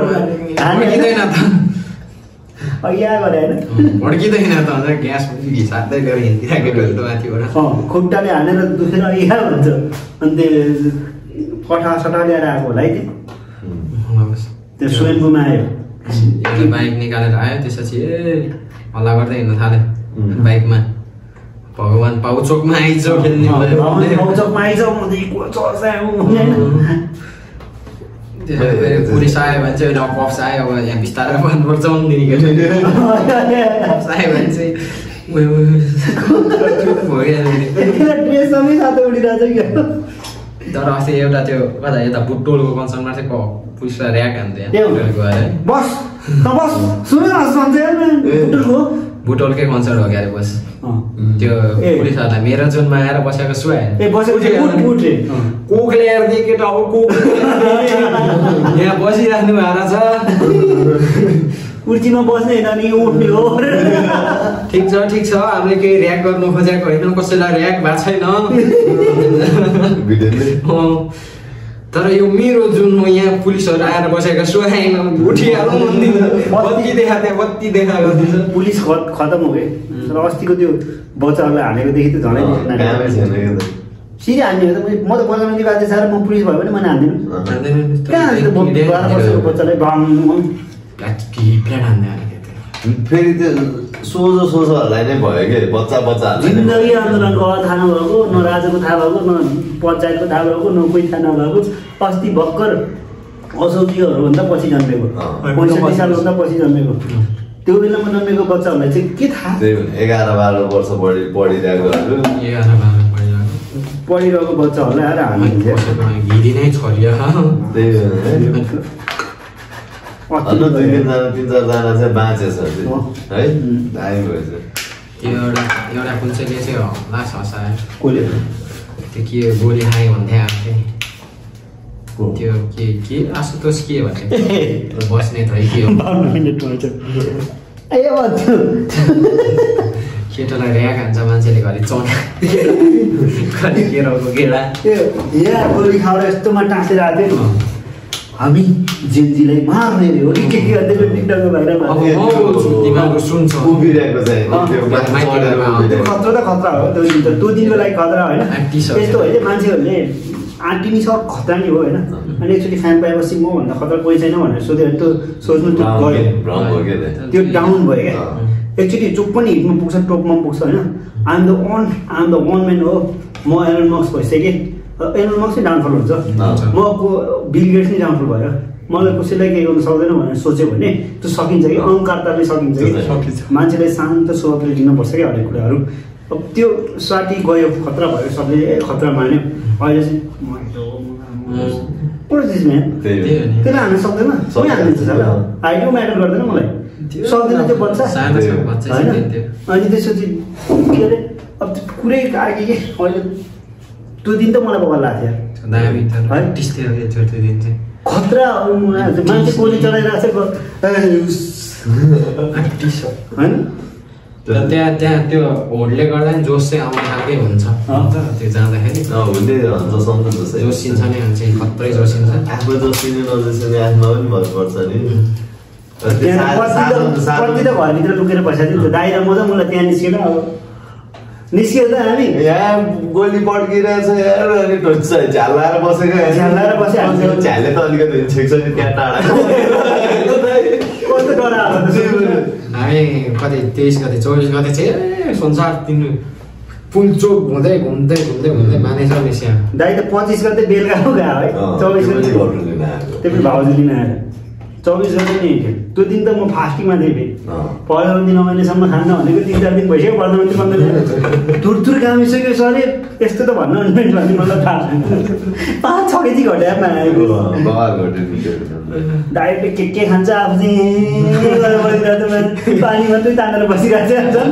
S1: यहाँ गरे होइन
S3: भड्किँदैन त ग्यास हिसाब्दै गएर हिँडिरहेको माथिबाट
S1: खुट्टाले हानेर दुखेर यहाँ भन्छ अनि त्यो कठा सठा ल्याएर आएको होला है त्यो स्वयम्भूमा आयो
S3: बाइक निकालेर आयो त्यसपछि हल्ला गर्दै हिँड्न थाल्यो बाइकमा भगवान् पाउचोकमा आइज खेल्ने पुलिस आयो भने चाहिँ कप्स आयो अब यहाँ बिस्तारै भन्नुपर्छ आयो भने चाहिँ तर अस्ति एउटा त्यो कता यता बुटोलको कन्सर्टमा चाहिँ पुलिसलाई र्याक हान्थ्यो गएर
S1: बस सुन
S3: बुटोलकै कन्सर्ट हो क्यारे बस त्यो पुलिसहरूलाई मेरो जोनमा आएर बसेको सुहाए कोकले हेर्दै केटा अब कोक यहाँ बसिराख्नु भएको छ
S1: कुर्सीमा बस्ने होइन नि उठ्ने हो
S3: ठिक छ हामीले केही र्याक गर्नु खोजेको होइन कसैलाई र्याक भएको छैन तर यो मेरो जुन म यहाँ पुलिसहरू आएर बसेको सुहाएन उठिहाल्नु बत्ती देखाएको
S1: पुलिस खतम हो कि तर अस्तिको त्यो बच्चाहरूलाई हानेकोदेखि त झनै सिधै हान्ने हो त म त बजारमा बाजे साह्रो म पुलिस भयो भने मैले हान्दिनँ कहाँ 12 वर्षको बच्चालाई
S2: फेरि त्यो सोझोहरूलाई नै भयो कि बच्चा
S1: जिन्दगी आन्दोलनको थाहा नभएको न राजाको थाहा भएको न पञ्चायतको थाहा भएको न कोही थाहा नभएको अस्ति भर्खर असौजीहरूभन्दा पछि जन्मेको 65 सालभन्दा पछि जन्मेको त्यो बेलामा जन्मेको बच्चाहरूलाई चाहिँ के थाहा
S2: 11-12 वर्ष
S1: पढिरहेको बच्चाहरूलाई आएर हामी
S2: तीन चारजना चाहिँ बाँचेछ है दामी भएछ
S3: त्यो एउटा कुन चाहिँले चाहिँ लास हँसायो
S1: कसले
S3: त्यो के गोली खायो भन्दै आएको त्यो के आशुतोष के भने बस्ने त के हो केटालाई र्याक हान्छ मान्छेले घरि चौना घरि केराको केरा
S1: गोली खाएर यस्तोमा टाँसेर आएको थियो हामी जेन्जीलाई मार्ने हो कि के गर्दै टिकटकको भाइरल
S3: दिमागको सुन्छ
S2: उभिरहेको चाहिँ
S1: खतरा हो त्यो दिनको लागि खतरा होइन यस्तो होइन मान्छेहरूले आँटिनी छ खतरा नि हो होइन अनि एकचोटि फ्यान पाएपछि म भन्दा खतरा कोही छैन भनेर सोधेर त्यो सोच्नु गयो त्यो डाउन भयो क्या एकचोटि चोक पनि हिटमा पुग्छ टोपमा पुग्छ होइन आइम द वान म्यान हो म एलन मस्क भइसकेँ एलन मस्क चाहिँ डाउनफल हुन्छ म बिल गेट्स नै डाउनफल भयो मलाई कसैलाई केही गर्नु सक्दैन भनेर सोच्यो भने त्यो सकिन्छ कि अहङ्कारताले सकिन्छ कि मान्छेलाई शान्त स्वभावले लिनुपर्छ क्या हरेक कुराहरू अब त्यो साथी गयो खतरा भयो सबले खतरा मान्यो अहिले चाहिँ त्यसलाई हाल्न सक्दैन कोही हालिदिन्छ सर हाइटो म्याटर गर्दैन मलाई सक्दैन त्यो बच्चा होइन अनि त्यसपछि के अरे अब कुरै आयो कि अहिले त्यो दिन त मलाई बगाल लाग्थ्यो खतरा मान्छे गोली चलाइरहेको छ होइन
S3: त्यहाँ त्यो होडले गर्दा नि जोस चाहिँ आउने खालकै हुन्छ त्यो जाँदाखेरि जोसिन्छ नि हुन्छ खत्रै जोसिन्छ
S2: आफू जोसिने नजोसिने आफ्नो पनि भन्नुपर्छ नि
S1: कति त घरभित्र लुकेर बसेको थियो दाइ र म त मलाई त्यहाँ निस्केर अब निस्कियो त हामी
S2: यहाँ गोली पड्किरहेछ यार अनि झ्यालाएर बसेको झ्याले त अलिकति छेक्छ नि त्यहाँ टाढा
S1: कस्तो डराएको
S3: हामी कति 23 गते 24 गते चाहिँ संसार तिम्रो पुल चोक हुँदै घुम्दै मानेछ निस्क्या
S1: दाइ त 25 गते बेलुका गयो है 24 गते त्यो भाउजू लिन आएर 24 गते नि त्यो दिन त म फास्टिङमा थिएँ पहिलो दिन महिनासम्म खान्न भनेको 3-4 दिन भइसक्यो प्रधानमन्त्री बन्दैन थुर कामिसक्यो सर यस्तो त भन्नु भने मलाई थाहा 5-6 केजी घटाएमा आएको दाइले के खान्छ आफू चाहिँ पानी मात्रै तानेर बसिरहेको छ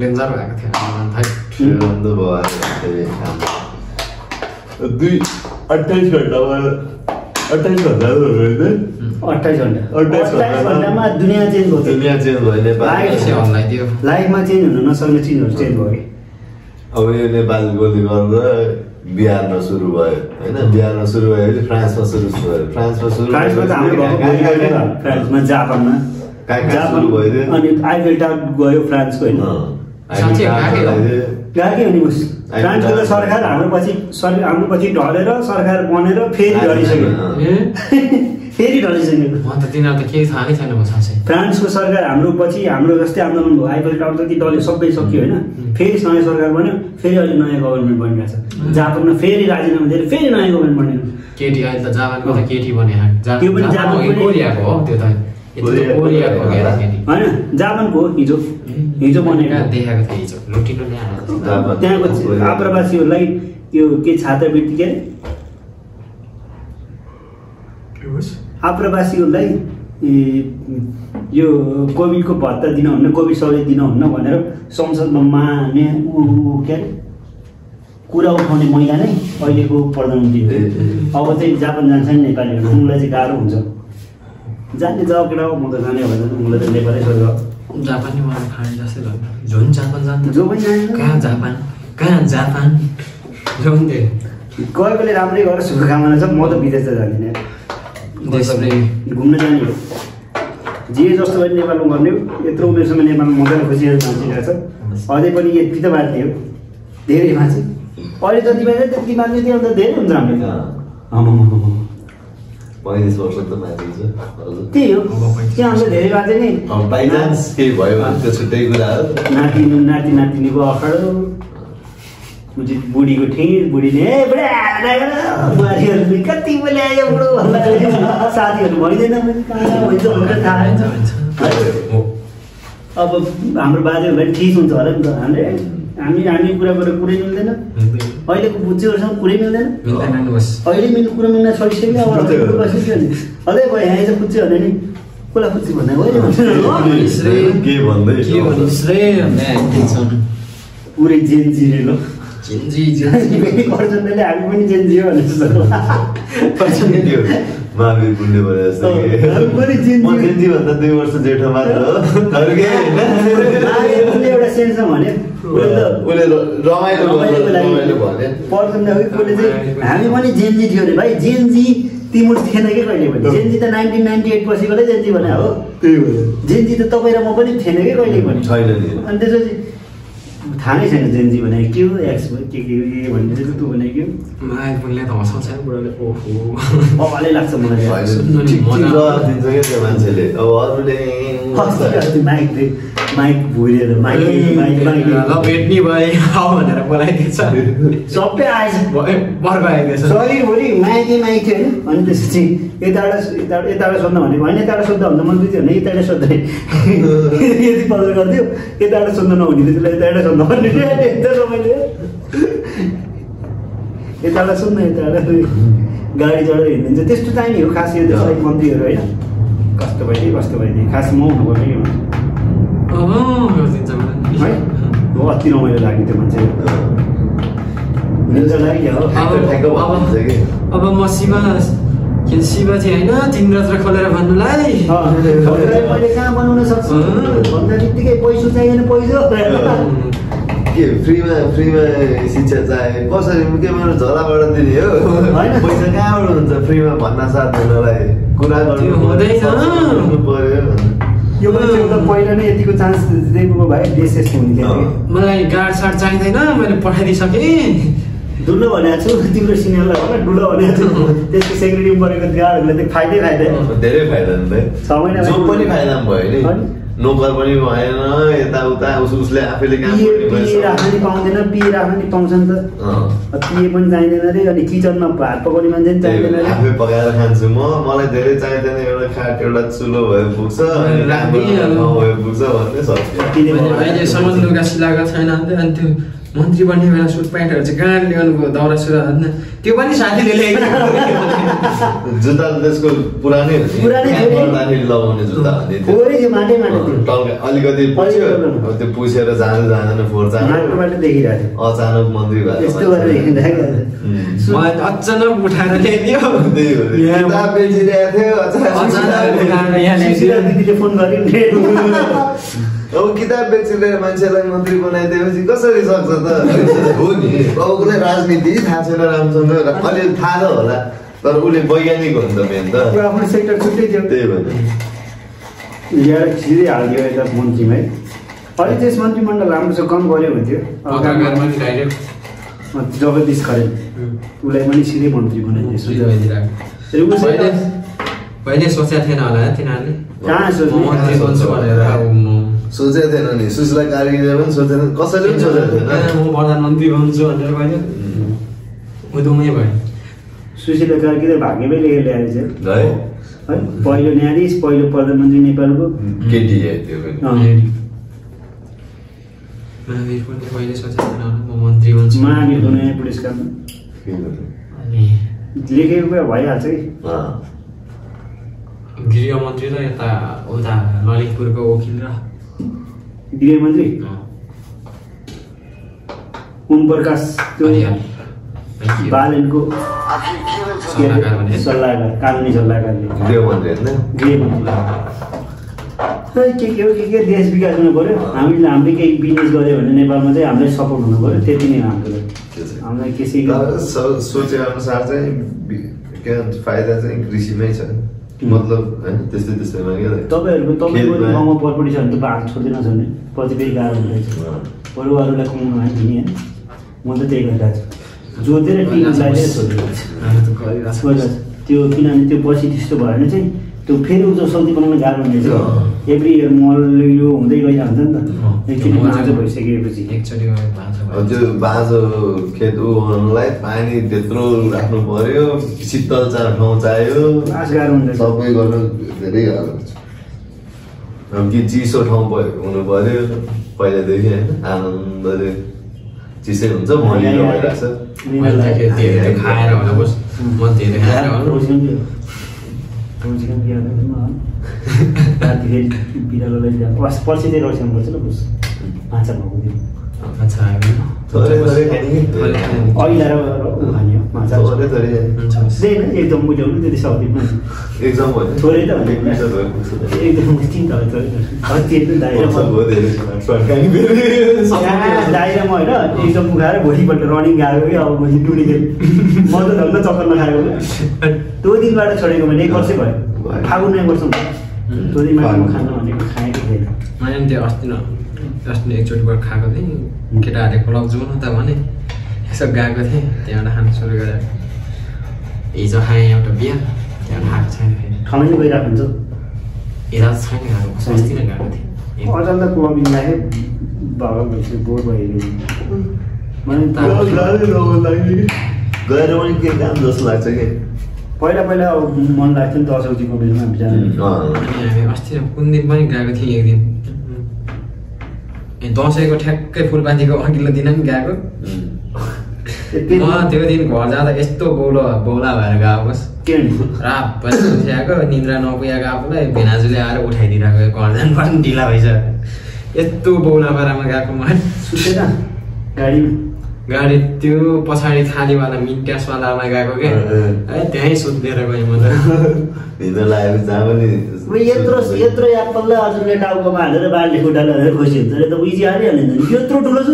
S3: डेन्जर भएको थियो
S2: 28
S1: घन्टामा दुनियाँ चेन्ज भयो लाइफमा चेन्ज हुन नसक्ने चिजहरू चेन्ज भयो कि
S2: अब यो नेपाल गोली गरेर बिहारमा सुरु भयो होइन बिहारमा सुरु भयो फ्रान्समा सुरु भयो
S1: फ्रान्समा जापानमा अनि आइफेल टावर गयो फ्रान्सको होइन गएकै हो नि फ्रान्सको त सरकार हाम्रो पछि ढलेर सरकार बनेर फेरि ढलिसक्यो फ्रान्सको सरकार हाम्रो पछि हाम्रो जस्तै आन्दोलन भयो आइफेल टावर जति डल्यो सबै सक्यो होइन फेरि नयाँ सरकार बन्यो फेरि अहिले नयाँ गभर्मेन्ट बनिरहेको छ जापानमा फेरि राजीनामा दिएर फेरि नयाँ गभर्मेन्ट बनियो
S3: केटी अहिले त जापानको त केटी बने त्यो पनि
S1: जापान
S3: कोरियाको हो त्यो त
S1: होइन जापानको हिजो बनेको
S3: देखाएको थियो हिजो लुटिलो ल्याएर
S1: त्यहाँको आप्रवासीहरूलाई त्यो के छात्रवृत्ति के आप्रवासीहरूलाई यो कोभिडको भत्ता दिनुहुन्न कोभिड सहुलियत दिनुहुन्न भनेर संसदमा माने के अरे कुरा उठाउने महिला नै अहिलेको प्रधानमन्त्री अब चाहिँ जापान जान्छ नि नेपालीहरू उनलाई चाहिँ गाह्रो हुन्छ जाने जब केटा म त जाने भएन उनलाई त नेपालै छोडेर
S3: जापानी मलाई खाने जस्तै लाग्छ जुन जापान जान्छ
S1: जो पनि जान्छ
S3: कहाँ जापान जाउँदै
S1: गएकोले राम्रै गरेर शुभकामना छ म त विदेश त जाँदिनँ घुम्न जाने हो जे जस्तो पनि नेपालमा गर्ने हो यत्रो उमेरसम्म नेपालमा मजाले खुसिएर बाँचिरहेको छ अझै पनि यति त बाँच्ने हो धेरै बाँचे अहिले जति बाँच्यो त्यति बाँच्ने त्यो अन्त धेरै हुन्छ हाम्रो
S2: 35 वर्ष त बाँचिन्छ
S1: त्यही हो त्यहाँ अन्त धेरै बाँचे नि
S2: बाइचान्स केही भयो भने त्यो छुट्टै कुरा हो
S1: नातिनीको अखाडो बुढीको ठिर बुढीले बुढाहरूले कति बोले आयो बुढो भन्दाखेरि साथीहरू भइँदैन अब हाम्रो बाजेहरूलाई ठिक हुन्छ होला नि त हामी कुरा गरेर कुरै मिल्दैन अहिलेको बुझ्चीहरूसँग कुरै मिल्दैन अहिले कुरा मिल्न छोडिसक्यो अब बसिसक्यो नि अझै भयो यहाँ चाहिँ बुझ्ची भने नि कसलाई बुझ्ची भन्दा पुरै जेन्जी लो अर्जुनले हामी पनि जेन्जी हो भने
S2: महावीर पुण्य भने जस्तो जेन्जी भन्दा 2 वर्ष जेठो मात्र हो
S1: एउटा सेन्समा भने
S2: उसले रमाइलो भने
S1: हामी पनि जेन्जी थियो अरे भाइ जेन्जी तिम्रो थिएन कि कहिले पनि जेन्जी त 1998 पछिकोले जेन्जी भने हो जेन्जी त तपाईँ र म पनि थिएन कि कहिले पनि
S2: छैन नि
S1: अनि त्यसपछि थाहा नै छैन जेन्जी भनेको के हो एक्स के भन्ने चाहिँ तँ भनेको के हो अलै लाग्छ मलाई
S2: दिन्छ क्या त्यो मान्छेले अब अरूले
S1: माइक भुरेर
S3: भेट्ने भए भनेर बोलाइदिएछ
S1: सबै आएछ
S3: बर्बाएको छ
S1: सरीभरि माइक थियो होइन अनि त्यसपछि यताबाट सोध्न भनेको होइन यताबाट सोद्धा हुन्छ मन बुझ्यो भने यताबाट सोध्दै यति पल्लो गरिदियो यताबाट सोध्न नहुने त्यसलाई यताबाट सोध्न भन्ने मैले यताबाट सोध्न यताबाट गाडी चढेर हिँडिदिन्छ त्यस्तो चाहिने हो खास यो देशलाई मन्त्रीहरू होइन कस्तो भइदियो खास म हुनुपर्ने के भन्छ है अति रमाइलो लाग्यो त्यो मान्छे मिल्छ लाग्यो
S3: अब म शिव थिएँ होइन दिन रात्र खोलेर भन्नुलाई
S1: मैले कहाँ बनाउन सक्छु भन्दा बित्तिकै पैसा चाहिएन पैसा
S2: के फ्रीमा शिक्षा चाहे कसरी के मेरो झोलाबाट दिने हो पैसा कहाँबाट हुन्छ फ्रीमा भन्न साथहरूलाई कुरा गर्नु पर्यो
S1: यो पनि पहिला नै यतिको चान्स दिएको भए देश यस्तो हुन्थ्यो
S3: मलाई गाड साड चाहिँदैन मैले पठाइदिइसकेँ
S1: डुलो भनेको छु तिम्रो सिनियरलाई होला डुलो भनेको छु त्यसको सेक्रेटरीमा परेको गाडीहरूलाई त फाइदै
S2: धेरै फाइदा नि त 6 महिना जो पनि फाइदा भयो नि नोकर पनि भएन यताउता उसले आफैले काम
S1: राख्न नि पाउँदैन पिए राख्न नि पाउँछ नि त पिए पनि चाहिँदैन रे अनि किचनमा भात पकाउने मान्छे पनि चाहिँदैन रे
S2: आफै पकाएर खान्छु मलाई धेरै चाहिँदैन एउटा खाट एउटा चुलो भए पुग्छ अनि राम्रो भए पुग्छ भन्ने सोच्छु
S3: अहिलेसम्म लुगा सिलाएको छैन अनि त्यो मन्त्री बन्ने बेला सुट प्यान्टहरू चाहिँ कहाँ ल्याउनु भयो दौरा सुरा त्यो पनि साथीले ल्याएको
S2: जुत्ता त्यसको पुरानै लगाउने जुत्ता अलिकति त्यो पुछेर जाँदैन फोहोर अचानक मन्त्री भयो
S3: अचानक उठाएर ल्याइदियो
S2: किताब बेचिरहेको थियो
S1: फोन गर्यो
S2: अब किताब बेचिरहेर मान्छेलाई मन्त्री बनाइदिएपछि कसरी सक्छ त हो नि अब उसलाई राजनीति थाहा छैन रामचन्द्र अलि थाहा त होला तर उसले वैज्ञानिक हो नि त मेन त
S1: आफ्नो सेक्टर छुट्टै थियो
S2: त्यही भएर
S1: ल्याएर छिरै हालिदियो यता मन्त्रीमा है अहिले त्यस मन्त्रीमण्डल राम्रोसँग कम गऱ्यो हुन्थ्यो जगदीश खरेल उसलाई पनि सिधै मन्त्री बनाइदियो
S3: पहिले सोचेको थिएन होला तिनीहरूले
S1: कहाँ
S2: सोचेको थिएन नि सुशीला कार्कीले पनि सोचेन कसैले पनि सोचेको थिएन
S3: म प्रधानमन्त्री बन्छु भनेर कहिले उदुमै भयो
S1: सुशीला कार्कीले भाग्यमै लिएर ल्याएर चाहिँ है पहिलो न्यायाधीश पहिलो प्रधानमन्त्री नेपालको
S2: केटी त्यो
S1: महावीरको नयाँ पुरस्कारमा लेखेको कुरा भइहाल्छ कि
S3: गृहमन्त्री र यता उता ललितपुरको वकिल र
S1: गृहमन्त्री ओम प्रकाश बालनको सल्लाहकार कानुनी सल्लाहकारले गृहमन्त्री के देश विकास हुनु पर्यो हामीले हामीले केही बिजनेस गर्यो भने नेपालमा चाहिँ हामीलाई सपोर्ट हुनु पर्यो त्यति नै हामीलाई के
S2: सोचे अनुसार चाहिँ फाइदा चाहिँ कृषिमै छ मतलब होइन त्यस्तैमा
S1: तपाईँहरूको गाउँमा परपट्टि छ भने त भाग छोड्दैन छ भने पछि फेरि गाह्रो हुँदैछ बरु अरूलाई कमाउनु आयो नि होइन म त त्यही गरिरहेको छु जोतेर टिमलाई छोडिरहेको छु त्यो किनभने त्यो पछि त्यस्तो भयो भने चाहिँ त्यो फेरि उयो सब्जी बनाउन गाह्रो हुँदैछ एभ्री इयर मल यो हुँदै गइरहन्छ नि त एकचोटि बाँझो भइसकेपछि
S2: त्यो बाँझो खेत उगाउनलाई पानी त्यत्रो राख्नु पर्यो शीतल ठाउँ चाहियो
S1: गाह्रो हुन्छ
S2: सबै गर्नु धेरै गाह्रो हुन्छ कि चिसो ठाउँ हुनु पर्यो पहिलादेखि होइन आनन्दले चिसै हुन्छ मलिलो भइरहेछ
S3: खाएर होला बस म धेरै खाएर
S1: बिरालोलाई पर्सि चाहिँ रक्सन गर्छ ल बस माछा भाउदियो ऐला र खाने हो माछा एकदम बुझाउनु त्यति सक्दिनँ
S2: एकदम
S1: थोरै त एकदम दाइरामा होइन एकदम पुगाएर भोलिपल्ट रनिङ गएको कि अब भोलि टुरिदियो म त झन् चक्कर नखाएको त्यो दिनबाट छोडेको भने 1 वर्षै भयो फागुन 1 वर्ष त्यो दिनबाट म खानु भनेको खाएको थिएन
S3: मैले त्यो अस्ति एकचोटिबाट खाएको थिएँ केटाहरूले क्लब जाउँ न त भने यसो गएको थिएँ त्यहाँबाट खानु सुरु गरेर हिजो खाएँ एउटा बिहा त्यहाँबाट खाएको छैन
S1: ठाउँमै गइरहेको हुन्छ
S3: यता छैन गएको अस्ति नै गएको थिएँ
S1: अचल त क्लबिङलाई भागल भइसक्यो बोर भइगयो
S2: गएर पनि के काम जस्तो लाग्छ कि
S1: पहिला अब मन लाग्थ्यो नि त असौजीको बेलामा
S3: हामी अस्ति कुन दिन पनि गएको थिएँ एक दिन दसैँको ठ्याक्कै फुलपातीको अघिल्लो दिन पनि गएको म त्यो दिन घर जाँदा यस्तो बौला भएर गएको बस रात पनि उठ्याएको निन्द्रा नपुगेको आफूलाई भेनाजुले आएर उठाइदिरहेको घर जानु पनि ढिला भइसक्यो यस्तो बौला पारामा गएको म गाडी त्यो पछाडि थालीवाला मिन्ट्यासवालामा गएको क्या है त्यहीँ सुत्दिएर गएँ म त
S1: यत्रो एप्पललाई हजुरले टाउकोमा हालेर बाल्ने खुट्टाले हालेर खुसी हुन्छ त उइजी हालिहाल्यो नि यत्रो ठुलो छ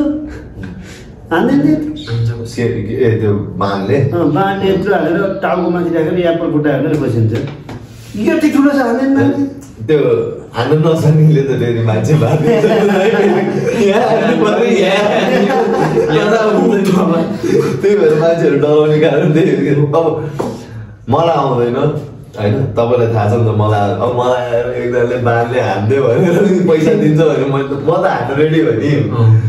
S1: हाल्दैन
S2: त्यो बाँधले
S1: यत्रो हालेर टाउकोमाथि राखेर एप्पल खुट्टा हालेर खुसी हुन्छ यति ठुलो छ हाल्दैन
S2: त्यो हाल्नु नसक्नेले त फेरि मान्छे त्यही भएर मान्छेहरू डराउने कारण त्यही अब मलाई आउँदैन होइन तपाईँलाई थाहा छ नि त मलाई अब मलाई एकजनाले बाँधले हान्दियो भनेर पैसा दिन्छ भने म त हान्नु रेडी हो नि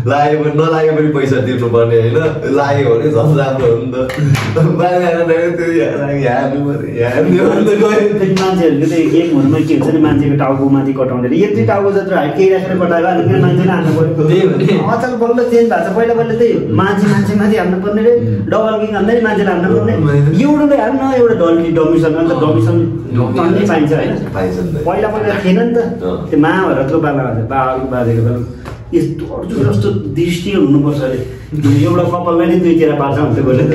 S2: लाग्यो भने नलाग्यो पनि पैसा तिर्नुपर्ने होइन लाग्यो भने झन् राम्रो हो नि त बाँधेर त्यो हान्नु पर्यो
S1: मान्छेहरूको चाहिँ गेमहरूमा के हुन्छ नि मान्छेको टाउकोमाथि कटाउँदैन यति टाउको जत्रो हाइट केही राखेर कटाएको अनि मान्छेले हान्नु पर्यो अचल बल्ल चेन्ज भएको छ पहिला त्यही मान्छेमाथि हान्नु पर्ने रे डबल किङ हान्दै मान्छेले हान्नु पर्ने एउटाले हाल्नु एउटा डमिसन अन्त डमिसन पाइन्छ होइन पहिला थिएन नि त त्यो महाभारतको बाबाको बाजेको बेला यस्तो अर्जुन जस्तो दृष्टि हुनुपर्छ अरे एउटा कपाललाई नै दुईतिर पार्छ हुन्छ कसले त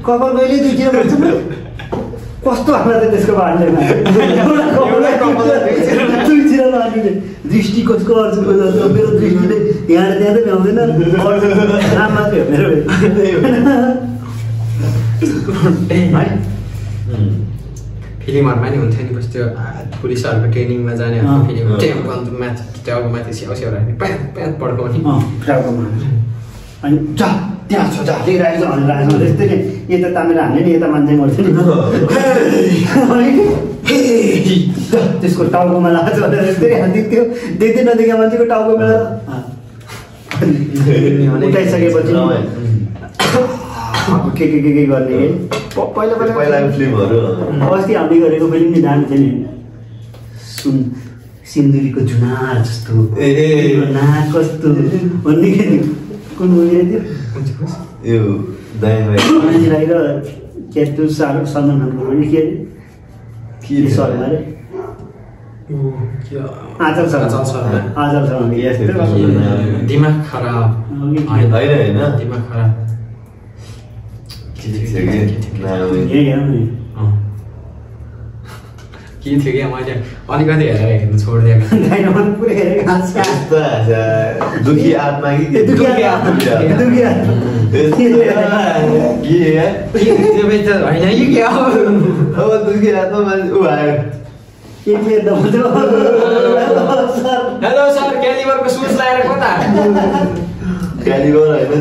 S1: कपाललाई दुईतिर पार्छ कस्तो हाल्दा त त्यसको बारेमा दुईतिर बाँधिने दृष्टि कसको अर्जुनको जस्तो मेरो दृष्टिले यहाँ त्यहाँ त भ्याउँदैन नाम मात्रै हो मेरो
S3: फिल्महरूमा नि हुन्थ्यो नि बस त्यो पुलिसहरूको ट्रेनिङमा जाने फिल्म टाउको माथि स्याउ राख्ने प्याट पड्काउने
S1: टाउकोमा अनि जा त्यहाँ छ जा त्यही राखेको त्यस्तै नै यता तानेर हाल्ने नि यता मान्छे मर्छ नि त्यसको टाउकोमा लाग्छ भनेर यस्तै हालिदिन्थ्यो देख्दै नदेखेको मान्छेको टाउकोमा उठाइसकेपछि के गर्ने
S2: पहिला फिल्महरू
S1: अस्ति हामीले गरेको फिल्म नि दामी थियो नि सुन सिन्दुरीको जुनार जस्तो नाक कस्तो भन्ने कुन मुभी थियो
S2: यो
S1: राई र क्याप्टु सलमान खानको पनि के शर्मा रे आजल शर्मा
S3: दिमाग खराब
S2: होइन
S3: दिमाग खराब के थियो कि मैले अलिकति हेर्नु छोडिदिएको
S2: दुखी आत्मा कि
S3: हेलो सर क्यालिबरको सुज लगाएर कता
S2: क्यालिबर होइन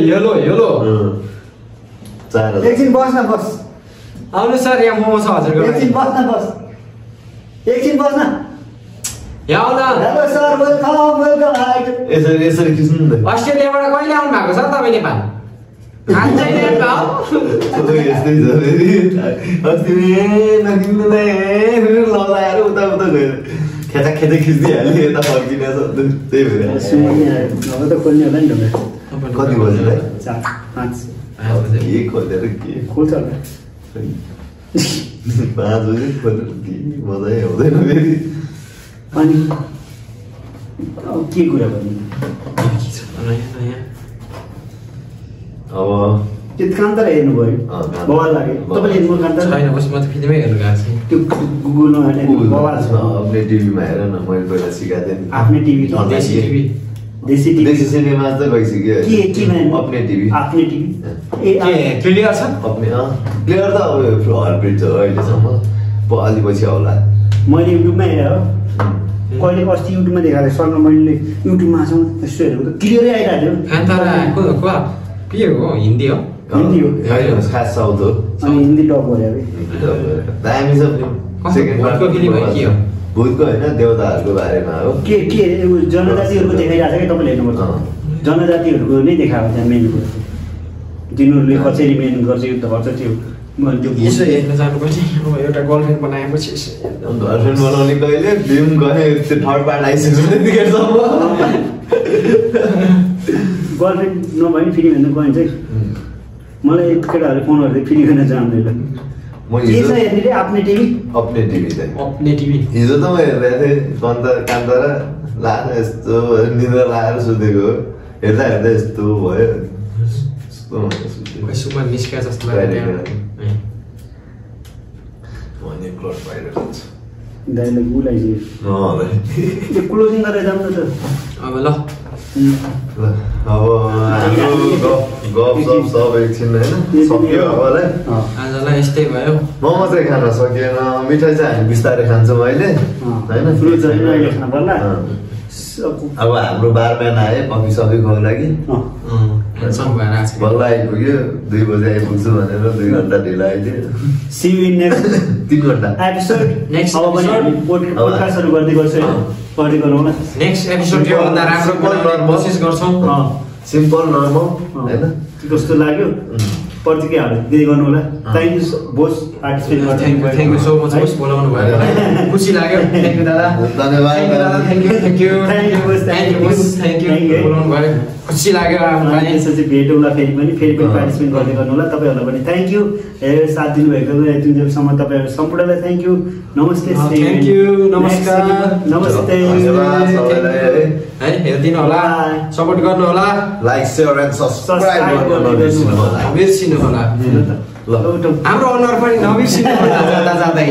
S3: येलो
S1: एकछिन बस
S3: आउनु सर यहाँ मोमो छ हजुरको
S1: एकछिन बस्न
S3: यहाँ आउन
S1: हेलो सर वेलकम
S2: यसरी खिच्नु नि
S3: अस्ट्रेलियाबाट कहिले आउनु भएको सर तपाईँ नेपाल
S2: यस्तै छ अस्ति लगाएर उता गयो खेचा खिचिदिइहाल्यो यता फर्किनेछ त्यही भएर
S1: त खोल्ने होला नि
S2: कति बज्यो
S1: 5
S2: के खोलेर के
S1: खोल्छ होला
S2: 5 बजे खोलेर के मजै आउँदैन फेरि
S1: अनि के कुरा गर्ने
S2: अब
S1: त्यो कान्तारा हेर्नुभयो बवाल लाग्यो तपाईँले हेर्नुभयो कान्तारा
S3: छैन उसमा त फिल्मै हेर्नु गएको छु
S1: त्यो गुगलमा बवाल छ
S2: आफ्नै टिभीमा हेर न मैले पहिला सिकाएको थिएँ नि
S1: आफ्नै टिभी देशी
S2: सिनेमा त गइसक्यो आफ्नै टिभी
S3: क्लियर छ
S2: आफ्नै क्लियर त अब हर्बिट छ अहिलेसम्म अलि पछि आउला
S1: मैले युट्युबमा हेरेँ कहिले अस्ति युट्युबमा देखाएको थिएँ सर मैले युट्युबमा यसो हेरेको त क्लियरै आइरहेको
S3: कान्तारा के हो हिन्दी हो
S2: खास साउथ हो
S1: अनि हिन्दी डब गऱ्यो
S2: दामी छ भूतको होइन देवताहरूको बारेमा हो
S1: के जनजातिहरूको देखाइरहेको छ कि तपाईँले हेर्नुपर्छ जनजातिहरूको नै देखाएको त्यहाँ मेन तिनीहरूले कसरी मेन गर्छ युद्ध गर्छ त्यो
S3: यसो हेर्न जानुपर्छ एउटा गर्लफ्रेन्ड बनाएपछि
S2: गर्लफ्रेन्ड बनाउने कहिले फिल्म गए त्यो थर्ड पार्ट आइसक्यो
S1: गर्लफ्रेन्ड नभए नि फिल्म हेर्नु गइन्छ मलाई केटाहरूले फोन गर्दै फिल्म हेर्न जान्दैन आफ्नै टिभी
S2: हिजो त म हेरिरहेको थिएँ कान्तारा लाएर यस्तो निद्रा लाएर सुतेको हेर्दा यस्तो भयो
S3: सुमा निस्किया जस्तो
S1: दाइले गुलाइसक्यो त्यो क्लोजिङ गरेर जानु त
S3: अब ल
S2: अब हाम्रो गफ सब एकछिन होइन सक्यो अबलाई
S3: आजलाई यस्तै भयो
S2: मोमो चाहिँ खान सकिएन मिठाई चाहिँ हामी बिस्तारै खान्छौँ अहिले होइन अब हाम्रो बार बिहान आए कफी सफी खुवाउनु लागि बल्ल आइपुग्यो 2 बजे आइपुग्छु भनेर 2 घन्टा ढिलो आइदियो 3 घन्टा
S3: नेक्स्ट
S1: अब पनि पोडकास्टहरु गर्दै गर्छौँ पढ्दै गरौँ न
S3: नेक्स्ट एपिसोड यो भन्दा राम्रो कोसिस गर्छौँ
S2: सिम्पल नर्मल हैन
S1: कस्तो लाग्यो प्रतिक्रियाहरु दिदै गर्नु होला थ्यांक यू बोस पार्टिसिपेट गर्नु
S3: thank you so much Bose बोलाउनु भयो खुसी लाग्यो थ्यांक यू दादा
S2: धन्यवाद
S3: थ्यांक यू बोलाउनु भयो खुसी लाग्यो हामीलाई
S1: यसरी भेट होला फेरि पनि पार्टिसिपेट गर्दै गर्नु होला तपाईहरुलाई पनि थ्यांक यू साथ दिनु भएको यतिन्जेलसम्म तपाईहरु सम्पूर्णलाई थ्यांक यू नमस्ते
S3: थ्यांक यू नमस्कार
S1: नमस्ते
S3: है हेर्दिनु होला सपोर्ट गर्नु होला
S2: लाइक शेयर एन्ड सब्स्क्राइब गर्नु
S3: नबिर्सिनु होला हाम्रो अनुहार पनि नबिर्सिनु होला जाँदा